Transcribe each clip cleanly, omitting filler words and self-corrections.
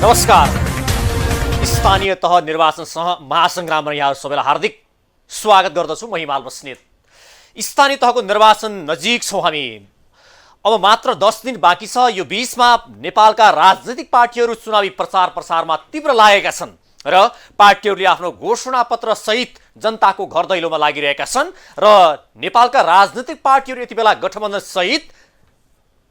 नमस्कार। स्थानीय तह निर्वाचन महासंग्राममा यहाँ सबैलाई हार्दिक स्वागत गर्दछु। म हिमाल बस्नेत। स्थानीय तहको निर्वाचन नजिक छौँ हामी। अब मात्र 10 दिन बाँकी छ। यो बीचमा नेपालका राजनीतिक पार्टीहरू चुनावी प्रचारमा तीव्र लागेका छन् र पार्टीहरूले आफ्नो घोषणापत्र सहित जनताको घर दैलोमा लागिरहेका छन् र नेपालका राजनीतिक पार्टीहरू यति बेला गठबन्धन सहित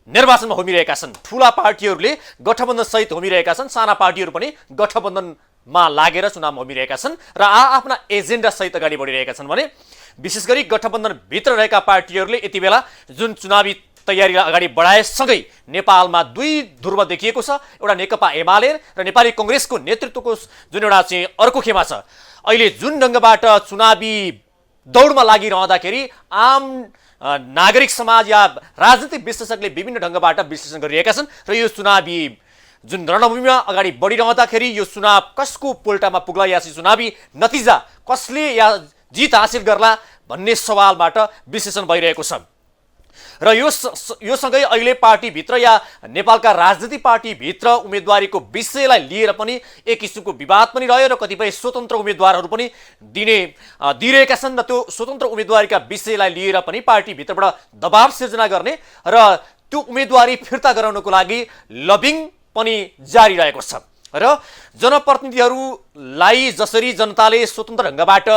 निर्वाचनमा होमिरहेका छन्। ठूला पार्टीहरूले गठबन्धन सहित होमिरहेका छन्, साना पार्टीहरू पनि गठबन्धनमा लागेर चुनावमा होमिरहेका छन् र आफ्ना एजेन्डा सहित अगाडि बढिरहेका छन् भने विशेष गरी गठबन्धन भित्र रहेका पार्टीहरूले यति बेला जुन चुनावी तयारीलाई अगाडि बढाएसँगै नेपालमा दुई ध्रुव देखिएको छ। एउटा नेकपा एमाले र नेपाली कांग्रेसको नेतृत्वको जुन एउटा चाहिँ अर्को खेमा छ। अहिले जुन ढङ्गबाट चुनावी दौडमा लागिरहँदाखेरि आम नागरिक समाज या राजनीतिक विश्लेषकले विभिन्न ढङ्गबाट विश्लेषण गरिरहेका छन् र यो चुनावी जुन रणभूमिमा अगाडि बढिरहँदाखेरि यो चुनाव कसको पोल्टामा पुग्ला या चुनावी नतिजा कसले या जित हासिल गर्ला भन्ने सवालबाट विश्लेषण भइरहेको छ। र यो सँगै अहिले पार्टीभित्र या नेपालका राजनीतिक पार्टीभित्र उम्मेदवारीको विषयलाई लिएर पनि एक किसिमको विवाद पनि रह्यो र कतिपय स्वतन्त्र उम्मेदवारहरू पनि दिइरहेका छन् र त्यो स्वतन्त्र उम्मेदवारीका विषयलाई लिएर पनि पार्टीभित्रबाट दबाव सिर्जना गर्ने र त्यो उम्मेदवारी फिर्ता गराउनको लागि लबिङ पनि जारी रहेको छ। र जनप्रतिनिधिहरूलाई जसरी जनताले स्वतन्त्र ढङ्गबाट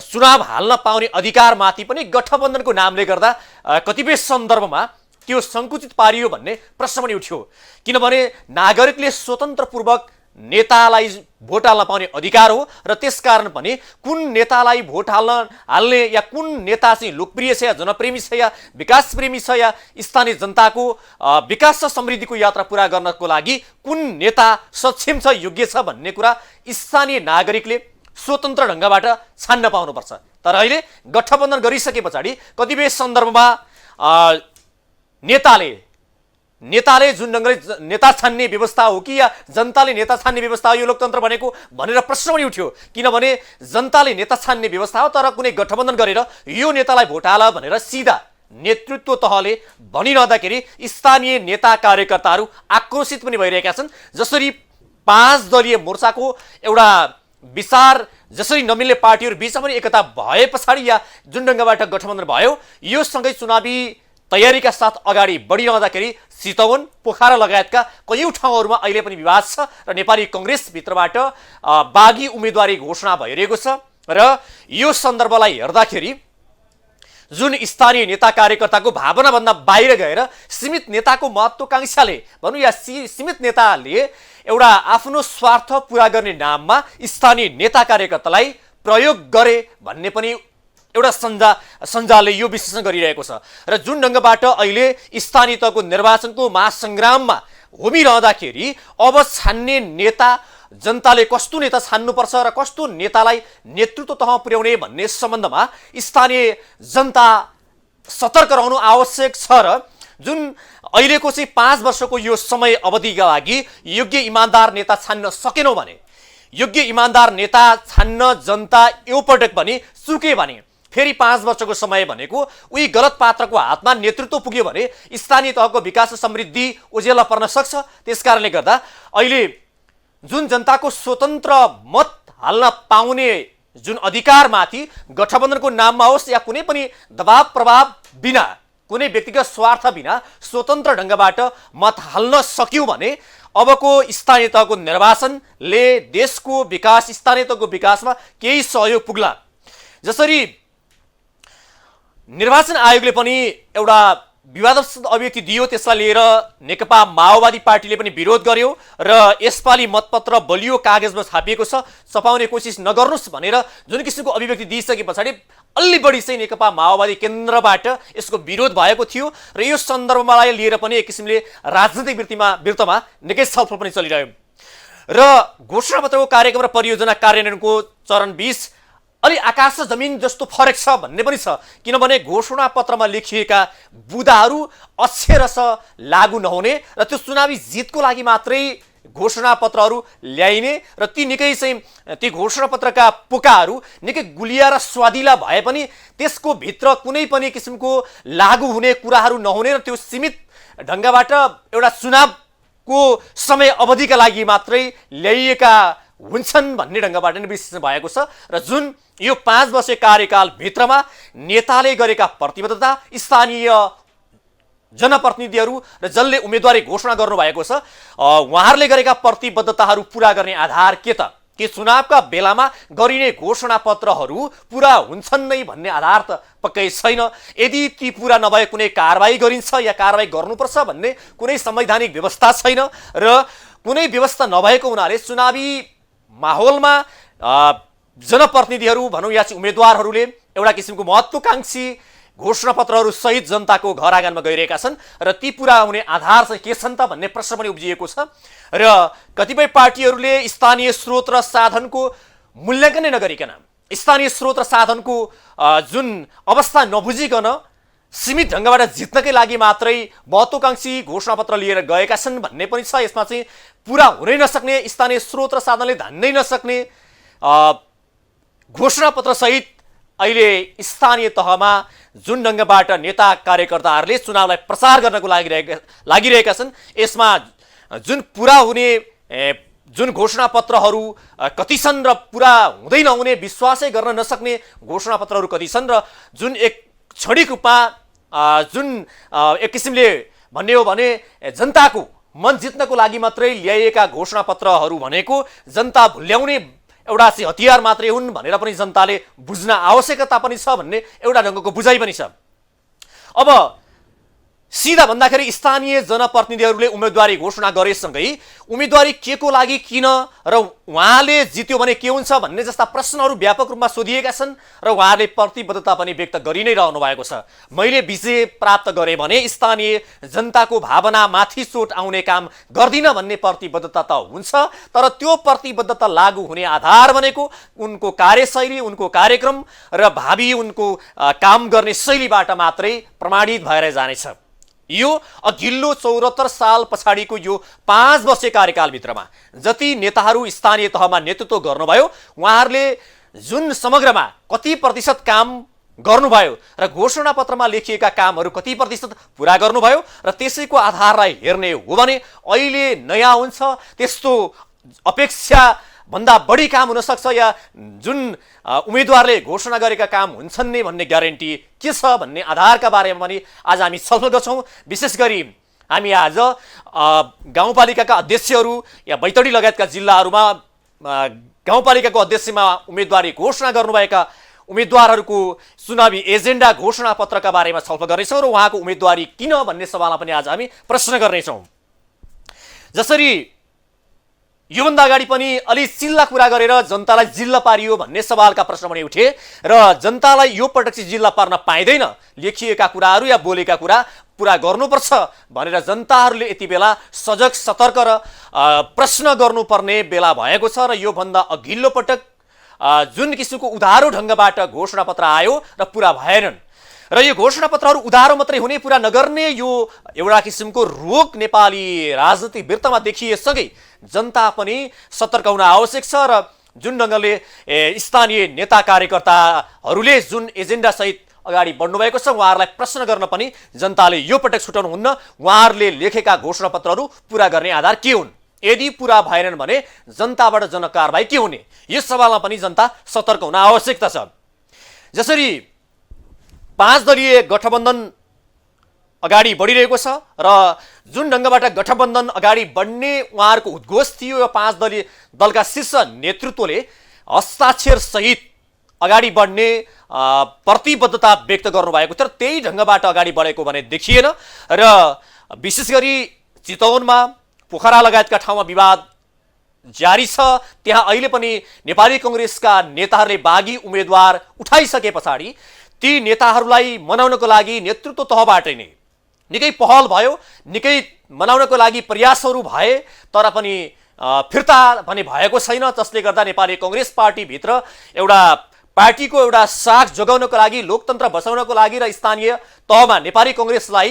चुनाव हाल्न पाउने अधिकारमाथि पनि गठबन्धनको नामले गर्दा कतिपय सन्दर्भमा त्यो सङ्कुचित पारियो भन्ने प्रश्न पनि उठ्यो। किनभने नागरिकले स्वतन्त्रपूर्वक नेतालाई भोट हाल्न पाउने अधिकार हो र त्यसकारण पनि कुन नेतालाई भोट हाल्ने या कुन नेता चाहिँ लोकप्रिय छ या जनप्रेमी छ या विकासप्रेमी छ या स्थानीय जनताको विकास र समृद्धिको यात्रा पुरा गर्नको लागि कुन नेता सक्षम छ, योग्य छ भन्ने कुरा स्थानीय नागरिकले स्वतन्त्र ढङ्गबाट छान्न पाउनुपर्छ। तर अहिले गठबन्धन गरिसके पछाडि कतिपय सन्दर्भमा नेताले जुन ढङ्गले नेता छान्ने व्यवस्था हो कि या जनताले नेता छान्ने व्यवस्था हो यो लोकतन्त्र भनेको भनेर प्रश्न पनि उठ्यो। किनभने जनताले नेता छान्ने व्यवस्था हो तर कुनै गठबन्धन गरेर यो नेतालाई भोट हाल भनेर सिधा नेतृत्व तहले भनिरहँदाखेरि स्थानीय नेता कार्यकर्ताहरू आक्रोशित पनि भइरहेका छन्। जसरी 5 दलीय मोर्चाको एउटा विचार जसरी नमिल्ने पार्टीहरू बीचमा पनि एकता भए पछाडि या जुन ढङ्गबाट गठबन्धन भयो यो सँगै चुनावी तयारीका साथ अगाडि बढिरहँदाखेरि चितवन, पोखरा लगायतका कयौं ठाउँहरूमा अहिले पनि विवाद छ र नेपाली कांग्रेसभित्रबाट बागी उम्मेदवारी घोषणा भइरहेको छ। र यो सन्दर्भलाई हेर्दाखेरि जुन स्थानीय नेता कार्यकर्ताको भावनाभन्दा बाहिर गएर सीमित नेताको महत्त्वाकांक्षाले भनौँ या सीमित नेताले एउटा आफ्नो स्वार्थ पुरा गर्ने नाममा स्थानीय नेता कार्यकर्तालाई प्रयोग गरे भन्ने पनि एउटा सञ्जालले यो विश्लेषण गरिरहेको छ। र जुन ढङ्गबाट अहिले स्थानीय तहको निर्वाचनको महासंग्राममा होमिरहँदाखेरि अब छान्ने नेता जनताले कस्तो नेता छान्नुपर्छ र कस्तो नेतालाई नेतृत्व तहमा पुर्याउने भन्ने सम्बन्धमा स्थानीय जनता सतर्क रहनु आवश्यक छ। र जुन अहिलेको चाहिँ 5 वर्षको यो समय अवधिका लागि योग्य इमान्दार नेता छान्न सकेनौँ भने, योग्य इमान्दार नेता छान्न जनता एउपटक पनि चुके भने फेरि 5 वर्षको समय भनेको उही गलत पात्रको हातमा नेतृत्व पुग्यो भने स्थानीय तहको विकास र समृद्धि उजेला पर्न सक्छ। त्यसकारणले गर्दा अहिले जुन जनताको स्वतन्त्र मत हाल्न पाउने जुन अधिकारमाथि गठबन्धनको नाममा होस् या कुनै पनि दबाव प्रभाव बिना, कुनै व्यक्तिगत स्वार्थ बिना स्वतन्त्र ढङ्गबाट मत हाल्न सक्यौँ भने अबको स्थानीय तहको निर्वाचनले देशको विकास, स्थानीय तहको विकासमा केही सहयोग पुग्ला। जसरी निर्वाचन आयोगले पनि एउटा विवादास्पद अभिव्यक्ति दियो, त्यसलाई लिएर नेकपा माओवादी पार्टीले पनि विरोध गर्यो र यसपालि मतपत्र बलियो कागजमा छापिएको छ, छपाउने कोसिस नगर्नुस् भनेर जुन किसिमको अभिव्यक्ति दिइसके पछाडि अलि बढी चाहिँ नेकपा माओवादी केन्द्रबाट यसको विरोध भएको थियो र यो सन्दर्भलाई लिएर पनि एक किसिमले राजनीतिक वृत्तमा निकै छलफल पनि चलिरह्यो। र घोषणापत्रको कार्यक्रम र परियोजना कार्यान्वयनको चरण 20 अलि आकाश र जमिन जस्तो फरक छ भन्ने पनि छ। किनभने घोषणापत्रमा लेखिएका बुदाहरू अक्षरश लागू नहुने र त्यो चुनावी जितको लागि मात्रै घोषणापत्रहरू ल्याइने र ती घोषणापत्रका पोकाहरू निकै गुलिया र स्वादिला भए पनि त्यसको भित्र कुनै पनि किसिमको लागू हुने कुराहरू नहुने र त्यो सीमित ढङ्गबाट एउटा चुनाव को समय अवधिका लागि मात्रै ल्याइएका हुन्छन् भन्ने ढङ्गबाट नै विश्लेषण भएको छ र जुन यो 5 वर्षे कार्यकालभित्रमा नेताले गरेका प्रतिबद्धता स्थानीय जनप्रतिनिधिहरू र जसले उम्मेदवारी घोषणा गर्नुभएको छ उहाँहरूले गरेका प्रतिबद्धताहरू पुरा गर्ने आधार के त के चुनावका बेलामा गरिने घोषणा पत्रहरू पुरा हुन्छन् नै भन्ने आधार त पक्कै छैन। यदि ती पुरा नभए कुनै कारबाही गरिन्छ या कारबाही गर्नुपर्छ भन्ने कुनै संवैधानिक व्यवस्था छैन र कुनै व्यवस्था नभएको हुनाले चुनावी माहौलमा जनप्रतिनिधिहरू भनौँ या चाहिँ उम्मेदवारहरूले एउटा किसिमको महत्त्वकांक्षी घोषणा पत्रहरू सहित जनताको घर आँगनमा गइरहेका छन् र ती पुरा हुने आधार चाहिँ के छन् त भन्ने प्रश्न पनि उब्जिएको छ र कतिपय पार्टीहरूले स्थानीय स्रोत र साधनको मूल्याङ्कन नै नगरिकन स्थानीय स्रोत र साधनको जुन अवस्था नबुझिकन सीमित ढङ्गबाट जित्नकै लागि मात्रै महत्त्वकांक्षी घोषणा पत्र लिएर गएका छन् भन्ने पनि छ। यसमा चाहिँ पुरा हुनै नसक्ने स्थानीय स्रोत र साधनले धान्नै नसक्ने घोषणा पत्र सहित अहिले स्थानीय तहमा जुन ढङ्गबाट नेता कार्यकर्ताहरूले चुनावलाई प्रचार गर्नको लागिरहेका छन् यसमा जुन पुरा हुने जुन घोषणा पत्रहरू कति छन् र पुरा हुँदै नहुने विश्वासै गर्न नसक्ने घोषणा पत्रहरू कति छन् र जुन एक क्षणिक रूपमा जुन एक किसिमले भन्ने हो भने जनताको मन जित्नको लागि मात्रै ल्याइएका घोषणा पत्रहरू भनेको जनता भुल्याउने एउटा चाहिँ हतियार मात्रै हुन् भनेर पनि जनताले बुझ्न आवश्यकता पनि छ भन्ने एउटा ढङ्गको बुझाइ पनि छ। अब सिधा भन्दाखेरि स्थानीय जनप्रतिनिधिहरूले उम्मेदवारी घोषणा गरेसँगै उम्मेदवारी के को लागि किन र उहाँले जित्यो भने के हुन्छ भन्ने जस्ता प्रश्नहरू व्यापक रूपमा सोधिएका छन् र उहाँहरूले प्रतिबद्धता पनि व्यक्त गरि नै रहनु भएको छ। मैले विजय प्राप्त गरेँ भने स्थानीय जनताको भावना माथि चोट आउने काम गर्दिन भन्ने प्रतिबद्धता त हुन्छ, तर त्यो प्रतिबद्धता लागू हुने आधार भनेको उनको कार्यशैली, उनको कार्यक्रम र भावी उनको काम गर्ने शैलीबाट मात्रै प्रमाणित भएर जानेछ। यो अघिल्लो 74 साल पछाडिको यो 5 वर्षे कार्यकालभित्रमा जति नेताहरू स्थानीय तहमा नेतृत्व गर्नुभयो उहाँहरूले जुन समग्रमा कति प्रतिशत काम गर्नुभयो र घोषणा पत्रमा लेखिएका कामहरू कति प्रतिशत पुरा गर्नुभयो र त्यसैको आधारलाई हेर्ने हो भने अहिले नयाँ हुन्छ त्यस्तो अपेक्षा भन्दा बढी काम हुन सक्छ या जुन उम्मेदवारले घोषणा गरेका काम हुन्छन् नै भन्ने ग्यारेन्टी के छ भन्ने आधारका बारेमा पनि आज हामी छलफल गर्छौँ। विशेष गरी हामी आज गाउँपालिकाका अध्यक्षहरू या बैतडी लगायतका जिल्लाहरूमा गाउँपालिकाको अध्यक्षमा उम्मेदवारी घोषणा गर्नुभएका उम्मेदवारहरूको चुनावी एजेन्डा घोषणा पत्रका बारेमा छलफल गर्नेछौँ र उहाँको उम्मेदवारी किन भन्ने सवालमा पनि आज हामी प्रश्न गर्नेछौँ। जसरी योभन्दा अगाडि पनि अलि चिल्ला कुरा गरेर जनतालाई जिल्ला पारियो भन्ने सवालका प्रश्न पनि उठे र जनतालाई यो पटक चाहिँ जिल्ला पार्न पाइँदैन, लेखिएका कुराहरू या बोलेका कुरा पुरा गर्नुपर्छ भनेर जनताहरूले यति बेला सजग सतर्क र प्रश्न गर्नुपर्ने बेला भएको छ र योभन्दा अघिल्लो पटक जुन किसिमको उधारो ढङ्गबाट घोषणा पत्र आयो र पुरा भएनन् र यो घोषणा पत्रहरू उधारो मात्रै हुने पुरा नगर्ने यो एउटा किसिमको रोग नेपाली राजनीतिक वृत्तमा देखिएसँगै जनता पनि सतर्क हुन आवश्यक छ र जुन ढङ्गले स्थानीय नेता कार्यकर्ताहरूले जुन एजेन्डा सहित अगाडि बढ्नुभएको छ उहाँहरूलाई प्रश्न गर्न पनि जनताले यो पटक छुटाउनुहुन्न। उहाँहरूले लेखेका घोषणा पत्रहरू पुरा गर्ने आधार के हुन्, यदि पुरा भएनन् भने जनताबाट जनकारबाही के हुने, यस सवालमा पनि जनता सतर्क हुन आवश्यकता छ। जसरी 5 दलीय गठबन्धन अगाडि बढिरहेको छ र जुन ढङ्गबाट गठबन्धन अगाडि बढ्ने उहाँहरूको उद्घोष थियो यो 5 दलीय दलका शीर्ष नेतृत्वले हस्ताक्षर सहित अगाडि बढ्ने प्रतिबद्धता व्यक्त गर्नुभएको थियो र त्यही ढङ्गबाट अगाडि बढेको भने देखिएन र विशेष गरी चितवनमा पोखरा लगायतका ठाउँमा विवाद जारी छ। त्यहाँ अहिले पनि नेपाली कांग्रेसका नेताहरूले बागी उम्मेदवार उठाइसके पछाडि ती नेताहरूलाई मनाउनको लागि नेतृत्व तहबाटै नै निकै पहल भयो, निकै मनाउनको लागि प्रयासहरू भए तर पनि फिर्ता भने भएको छैन, जसले गर्दा नेपाली कांग्रेस पार्टीभित्र एउटा पार्टीको एउटा साख जोगाउनको लागि, लोकतन्त्र बचाउनको लागि र स्थानीय तहमा नेपाली कांग्रेसलाई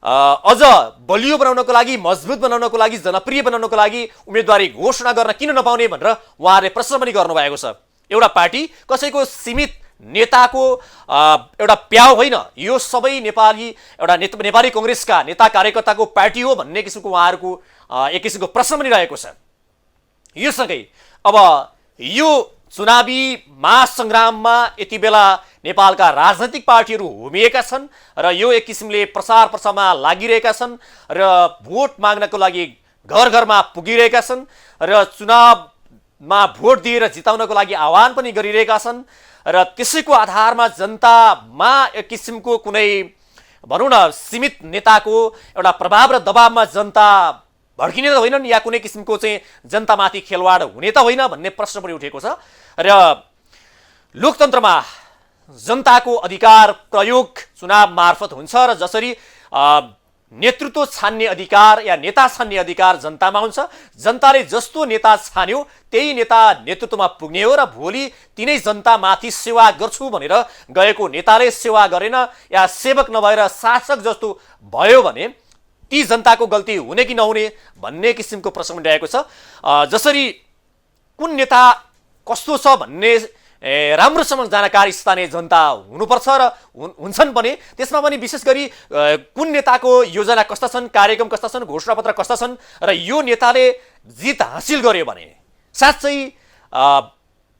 अझ बलियो बनाउनको लागि, मजबुत बनाउनको लागि, जनप्रिय बनाउनको लागि उम्मेदवारी घोषणा गर्न किन नपाउने भनेर उहाँहरूले प्रश्न पनि गर्नुभएको छ। एउटा पार्टी कसैको सीमित नेताको एउटा प्याउ होइन, यो सबै नेपाली कांग्रेसका नेता कार्यकर्ताको पार्टी हो भन्ने किसिमको उहाँहरूको एक किसिमको प्रश्न पनि रहेको छ। यो सँगै अब यो चुनावी महासङ्ग्राममा यति बेला नेपालका राजनैतिक पार्टीहरू होमिएका छन् र यो एक किसिमले प्रचार प्रसारमा लागिरहेका छन् र भोट माग्नको लागि घर घरमा पुगिरहेका छन् र चुनावमा भोट दिएर जिताउनको लागि आह्वान पनि गरिरहेका छन् र त्यसैको आधारमा जनतामा एक किसिमको कुनै भनौँ न सीमित नेताको एउटा प्रभाव र दबावमा जनता भड्किने त होइनन् या कुनै किसिमको चाहिँ जनतामाथि खेलवाड हुने त होइन भन्ने प्रश्न पनि उठेको छ र लोकतन्त्रमा जनताको अधिकार प्रयोग चुनाव मार्फत हुन्छ र जसरी नेतृत्व छान्ने अधिकार या नेता छान्ने अधिकार जनतामा हुन्छ। जनताले जस्तो नेता छान्यो त्यही नेता नेतृत्वमा पुग्ने हो र भोलि तिनै जनतामाथि सेवा गर्छु भनेर गएको नेताले सेवा गरेन या सेवक नभएर शासक जस्तो भयो भने ती जनताको गल्ती हुने कि नहुने भन्ने किसिमको प्रश्न पनि रहेको छ। जसरी कुन नेता कस्तो छ भन्ने राम्रोसँग जानकारी स्थानीय जनता हुनुपर्छ र हुन्छन् पनि। त्यसमा पनि विशेष गरी कुन नेताको योजना कस्ता छन्, कार्यक्रम कस्ता छन्, घोषणापत्र कस्ता छन् र यो नेताले जित हासिल गर्यो भने साँच्चै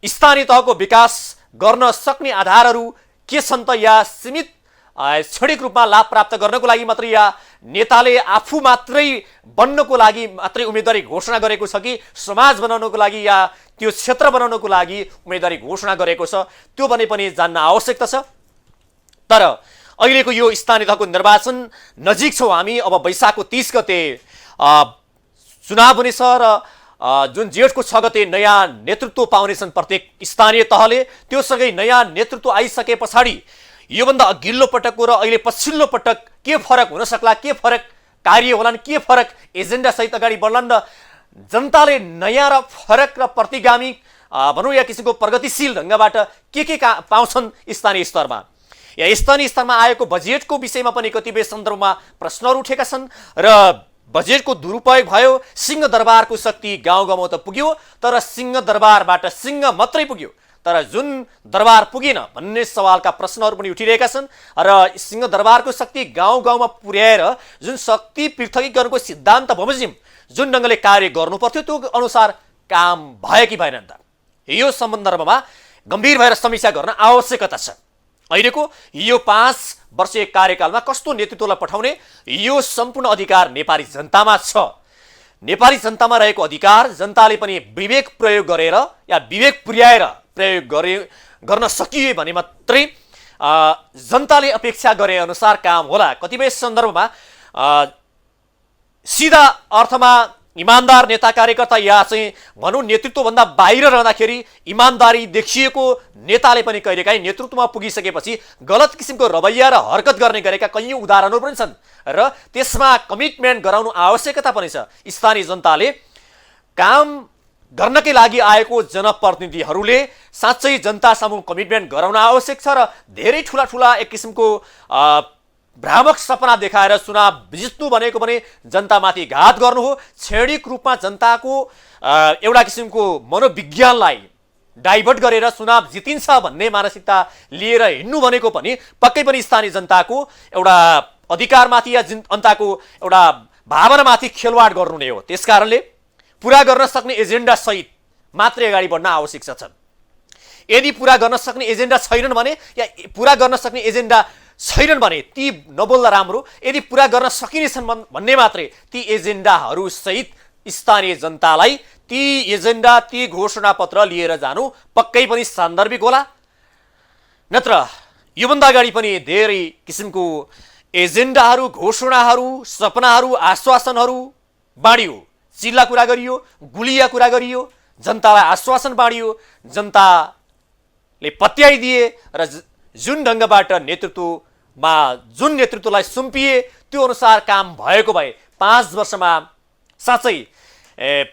स्थानीय तहको विकास गर्न सक्ने आधारहरू के छन् त, या सीमित क्षणिक रूपमा लाभ प्राप्त गर्नको लागि मात्रै या नेताले आफू मात्रै बन्नको लागि मात्रै उम्मेदवारी घोषणा गरेको छ कि समाज बनाउनको लागि या त्यो क्षेत्र बनाउनको लागि उम्मेदवारी घोषणा गरेको छ, त्यो भने पनि जान्न आवश्यकता छ। तर अहिलेको यो स्थानीय तहको निर्वाचन नजिक छौँ हामी। अब वैशाखको 30 गते चुनाव हुनेछ र जुन जेठको 6 गते नयाँ नेतृत्व पाउनेछन् प्रत्येक स्थानीय तहले। त्यो सँगै नयाँ नेतृत्व आइसके पछाडि योभन्दा अघिल्लो पटकको र अहिले पछिल्लो पटक के फरक हुन सक्ला, के फरक कार्य होलान्, के फरक एजेन्डा सहित अगाडि बढ्लान् र जनताले नयाँ र फरक र प्रतिगामी भनौँ या किसिमको प्रगतिशील ढङ्गबाट के पाउँछन् स्थानीय स्तरमा। या स्थानीय स्तरमा आएको बजेटको विषयमा पनि कतिपय सन्दर्भमा प्रश्नहरू उठेका छन् र बजेटको दुरुपयोग भयो। सिंहदरबारको शक्ति गाउँ गाउँमा त पुग्यो तर सिंहदरबारबाट सिंह मात्रै पुग्यो तर जुन दरबार पुगेन भन्ने सवालका प्रश्नहरू पनि उठिरहेका छन् र सिंहदरबारको शक्ति गाउँ गाउँमा पुर्याएर जुन शक्ति पृथकीकरणको सिद्धान्त बमोजिम जुन ढङ्गले कार्य गर्नु पर्थ्यो त्यो अनुसार काम भयो कि भएन त, यो सन्दर्भमा गम्भीर भएर समीक्षा गर्न आवश्यकता छ। अहिलेको यो 5 वर्षीय कार्यकालमा कस्तो नेतृत्वलाई पठाउने यो सम्पूर्ण अधिकार नेपाली जनतामा छ। नेपाली जनतामा रहेको अधिकार जनताले पनि विवेक प्रयोग गरेर या विवेक पुर्याएर प्रयोग गर्न सकिए भने मात्रै जनताले अपेक्षा गरे अनुसार काम होला। कतिपय सन्दर्भमा सिधा अर्थमा इमान्दार नेता कार्यकर्ता या चाहिँ भनौँ नेतृत्वभन्दा बाहिर रहँदाखेरि इमान्दारी देखिएको नेताले पनि कहिलेकाहीँ नेतृत्वमा पुगिसकेपछि गलत किसिमको रवैया र हरकत गर्ने गरेका कैयौँ उदाहरणहरू पनि छन् र त्यसमा कमिटमेन्ट गराउनु आवश्यकता पनि छ। स्थानीय जनताले काम गर्नकै लागि आएको जनप्रतिनिधिहरूले साँच्चै जनता सामु कमिटमेन्ट गराउन आवश्यक छ र धेरै ठुला ठुला एक किसिमको भ्रामक सपना देखाएर चुनाव जित्नु भनेको पनि जनतामाथि घात गर्नु हो। क्षणिक रूपमा जनताको एउटा किसिमको मनोविज्ञानलाई डाइभर्ट गरेर चुनाव जितिन्छ भन्ने मानसिकता लिएर हिँड्नु भनेको पनि पक्कै पनि स्थानीय जनताको एउटा अधिकारमाथि या जनताको एउटा भावनामाथि खेलवाड गर्नु नै हो। त्यसकारणले पुरा गर्न सक्ने एजेन्डा सहित मात्रै अगाडि बढ्न आवश्यक छ। यदि पुरा गर्न सक्ने एजेन्डा छैनन् भने या पुरा गर्न सक्ने एजेन्डा छैनन् भने ती नबोल्दा राम्रो। यदि पुरा गर्न सकिनेछन् भन्ने मात्रै ती एजेन्डाहरू सहित स्थानीय जनतालाई ती एजेन्डा ती घोषणापत्र लिएर जानु पक्कै पनि सान्दर्भिक होला। नत्र योभन्दा अगाडि पनि धेरै किसिमको एजेन्डाहरू घोषणाहरू सपनाहरू आश्वासनहरू बाँडियो, चिल्ला कुरा गरियो, गुलिया कुरा गरियो, जनतालाई आश्वासन बाँडियो, जनताले पत्याइदिए र जुन ढङ्गबाट नेतृत्वमा जुन नेतृत्वलाई सुम्पिए त्यो अनुसार काम भएको भए 5 वर्षमा साँच्चै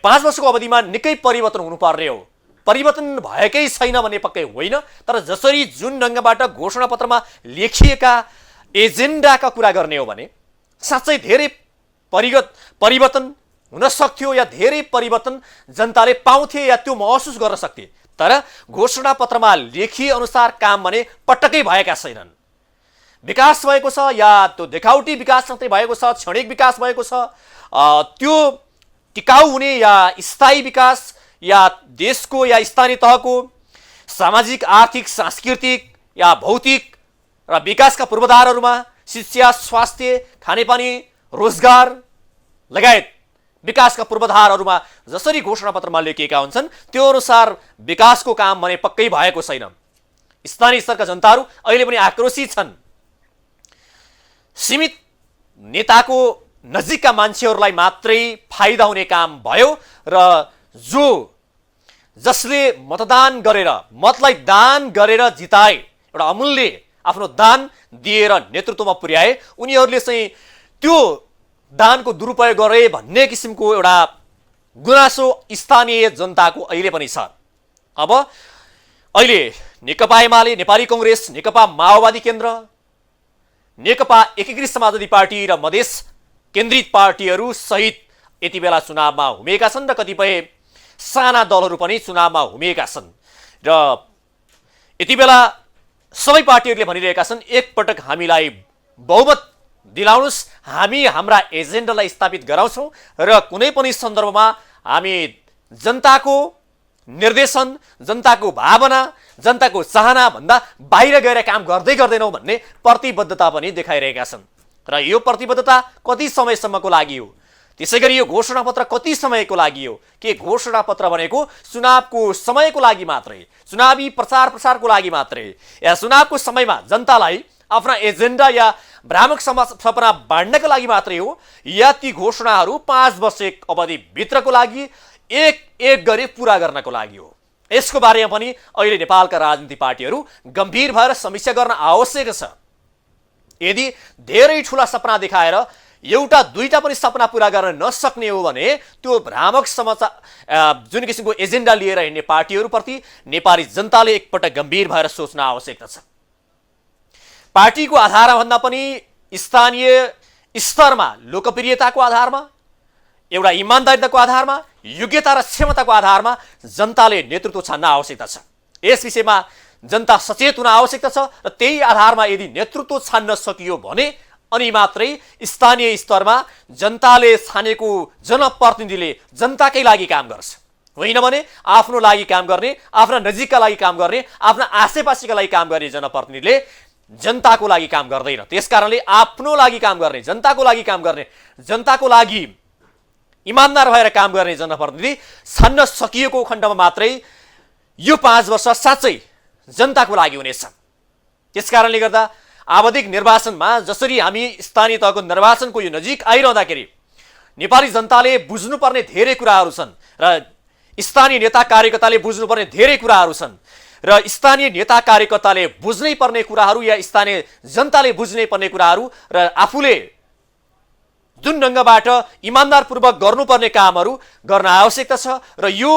5 वर्षको अवधिमा निकै परिवर्तन हुनुपर्ने हो। परिवर्तन भएकै छैन भन्ने पक्कै होइन, तर जसरी जुन ढङ्गबाट घोषणापत्रमा लेखिएका एजेन्डाका कुरा गर्ने हो भने साँच्चै धेरै परिवर्तन हुन सक्थ्यो या धेरै परिवर्तन जनताले पाउँथे या त्यो महसुस गर्न सक्थे। तर घोषणापत्रमा लेखिए अनुसार काम भने पटक्कै भएका छैनन्। विकास भएको छ या त्यो देखावटी विकास मात्रै भएको छ, क्षणिक विकास भएको छ, त्यो टिकाऊ हुने या स्थायी विकास या देशको या स्थानीय तहको सामाजिक आर्थिक सांस्कृतिक या भौतिक र विकासका पूर्वाधारहरूमा शिक्षा स्वास्थ्य खानेपानी रोजगार लगायत विकासका पूर्वाधारहरूमा जसरी घोषणापत्रमा लेखिएका हुन्छन् त्यो अनुसार विकासको काम भने पक्कै भएको छैन। स्थानीय स्तरका जनताहरू अहिले पनि आक्रोशित छन्। सीमित नेताको नजिकका मान्छेहरूलाई मात्रै फाइदा हुने काम भयो र जसले मतदान गरेर मतलाई दान गरेर जिताए, एउटा अमूल्य आफ्नो दान दिएर नेतृत्वमा पुर्याए, उनीहरूले चाहिँ त्यो दानको दुरुपयोग गरे भन्ने किसिमको एउटा गुनासो स्थानीय जनताको अहिले पनि छ। अब अहिले नेकपा एमाले, नेपाली कांग्रेस, नेकपा माओवादी केन्द्र, नेकपा एकीकृत समाजवादी पार्टी र मधेस केन्द्रित पार्टीहरू सहित यति बेला चुनावमा हुमेका छन् र कतिपय साना दलहरू पनि चुनावमा हुमेका छन् र यति बेला सबै पार्टीहरूले भनिरहेका छन् एकपटक हामीलाई बहुमत दिलाउनुस्, हामी हाम्रा एजेन्डालाई स्थापित गराउँछौँ र कुनै पनि सन्दर्भमा हामी जनताको निर्देशन, जनताको भावना, जनताको चाहना भन्दा बाहिर गएर काम गर्दैनौँ भन्ने प्रतिबद्धता पनि देखाइरहेका छन्। र यो प्रतिबद्धता कति समयसम्मको लागि हो? त्यसैगरी यो घोषणापत्र कति समयको लागि हो? के घोषणापत्र भनेको चुनावको समयको लागि मात्रै, चुनावी प्रचार प्रसारको लागि मात्रै, या चुनावको समयमा जनतालाई आफ्ना एजेन्डा या भ्रामक सपना बाँड्नका लागि मात्रै हो, या ती घोषणाहरू 5 वर्ष अवधि भित्रको लागि एक एक गरी पूरा गर्नको लागि हो? यसको बारेमा पनि अहिले नेपालका राजनीतिक पार्टीहरू गम्भीर भएर समीक्षा गर्न आवश्यक छ। यदि धेरै ठूला सपना देखाएर एउटा दुईटा पनि सपना पूरा गर्न नसक्ने हो भने त्यो भ्रामक समाचार जुन किसिमको एजेन्डा लिएर हिँड्ने पार्टीहरूप्रति नेपाली जनताले एकपटक गम्भीर भएर सोच्न आवश्यकता छ। पार्टीको आधारमा भन्दा पनि स्थानीय स्तरमा लोकप्रियताको आधारमा, एउटा इमानदारिताको आधारमा, योग्यता र क्षमताको आधारमा जनताले नेतृत्व छान्न आवश्यकता छ। यस विषयमा जनता सचेत हुन आवश्यकता छ र त्यही आधारमा यदि नेतृत्व छान्न सकियो भने अनि मात्रै स्थानीय स्तरमा जनताले छानेको जनप्रतिनिधिले जनताकै लागि काम गर्छ। होइन भने आफ्नो लागि काम गर्ने, आफ्ना नजिकका लागि काम गर्ने, आफ्ना आसेपासेका लागि काम गर्ने जनप्रतिनिधिले जनताको लागि काम गर्दैन। त्यसकारणले आफ्नो लागि काम गर्ने, जनताको लागि काम गर्ने, जनताको लागि इमानदार भएर काम गर्ने जनप्रतिनिधि छान्न सकिएको खण्डमा मात्रै यो 5 वर्ष साँच्चै जनताको लागि हुनेछ। त्यसकारणले गर्दा आवधिक निर्वाचनमा जसरी हामी स्थानीय तहको निर्वाचनको यो नजिक आइरहँदाखेरि नेपाली जनताले बुझ्नुपर्ने धेरै कुराहरू छन् र स्थानीय नेता कार्यकर्ताले बुझ्नुपर्ने धेरै कुराहरू छन् र स्थानीय नेता कार्यकर्ताले बुझ्नै पर्ने कुराहरू या स्थानीय जनताले बुझ्नै पर्ने कुराहरू र आफूले जुन ढङ्गबाट इमानदारपूर्वक गर्नुपर्ने कामहरू गर्न आवश्यकता छ र यो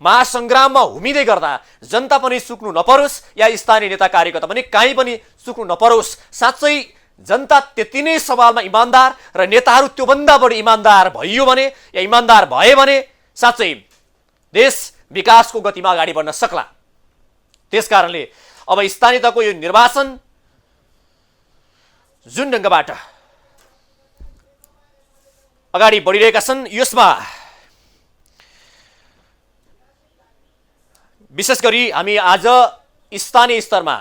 महासङ्ग्राममा हुमिँदै गर्दा जनता पनि सुक्नु नपरोस् या स्थानीय नेता कार्यकर्ता पनि कहीँ पनि सुक्नु नपरोस्। साँच्चै जनता त्यति नै सवालमा इमानदार र नेताहरू त्योभन्दा बढी इमानदार भइयो भने या इमानदार भए भने साँच्चै देश विकासको गतिमा अगाडि बढ्न सक्ला। त्यसकारणले अब स्थानीय तहको यो निर्वाचन जुन ढङ्गबाट अगाडि बढिरहेका छन् यसमा विशेष गरी हामी आज स्थानीय स्तरमा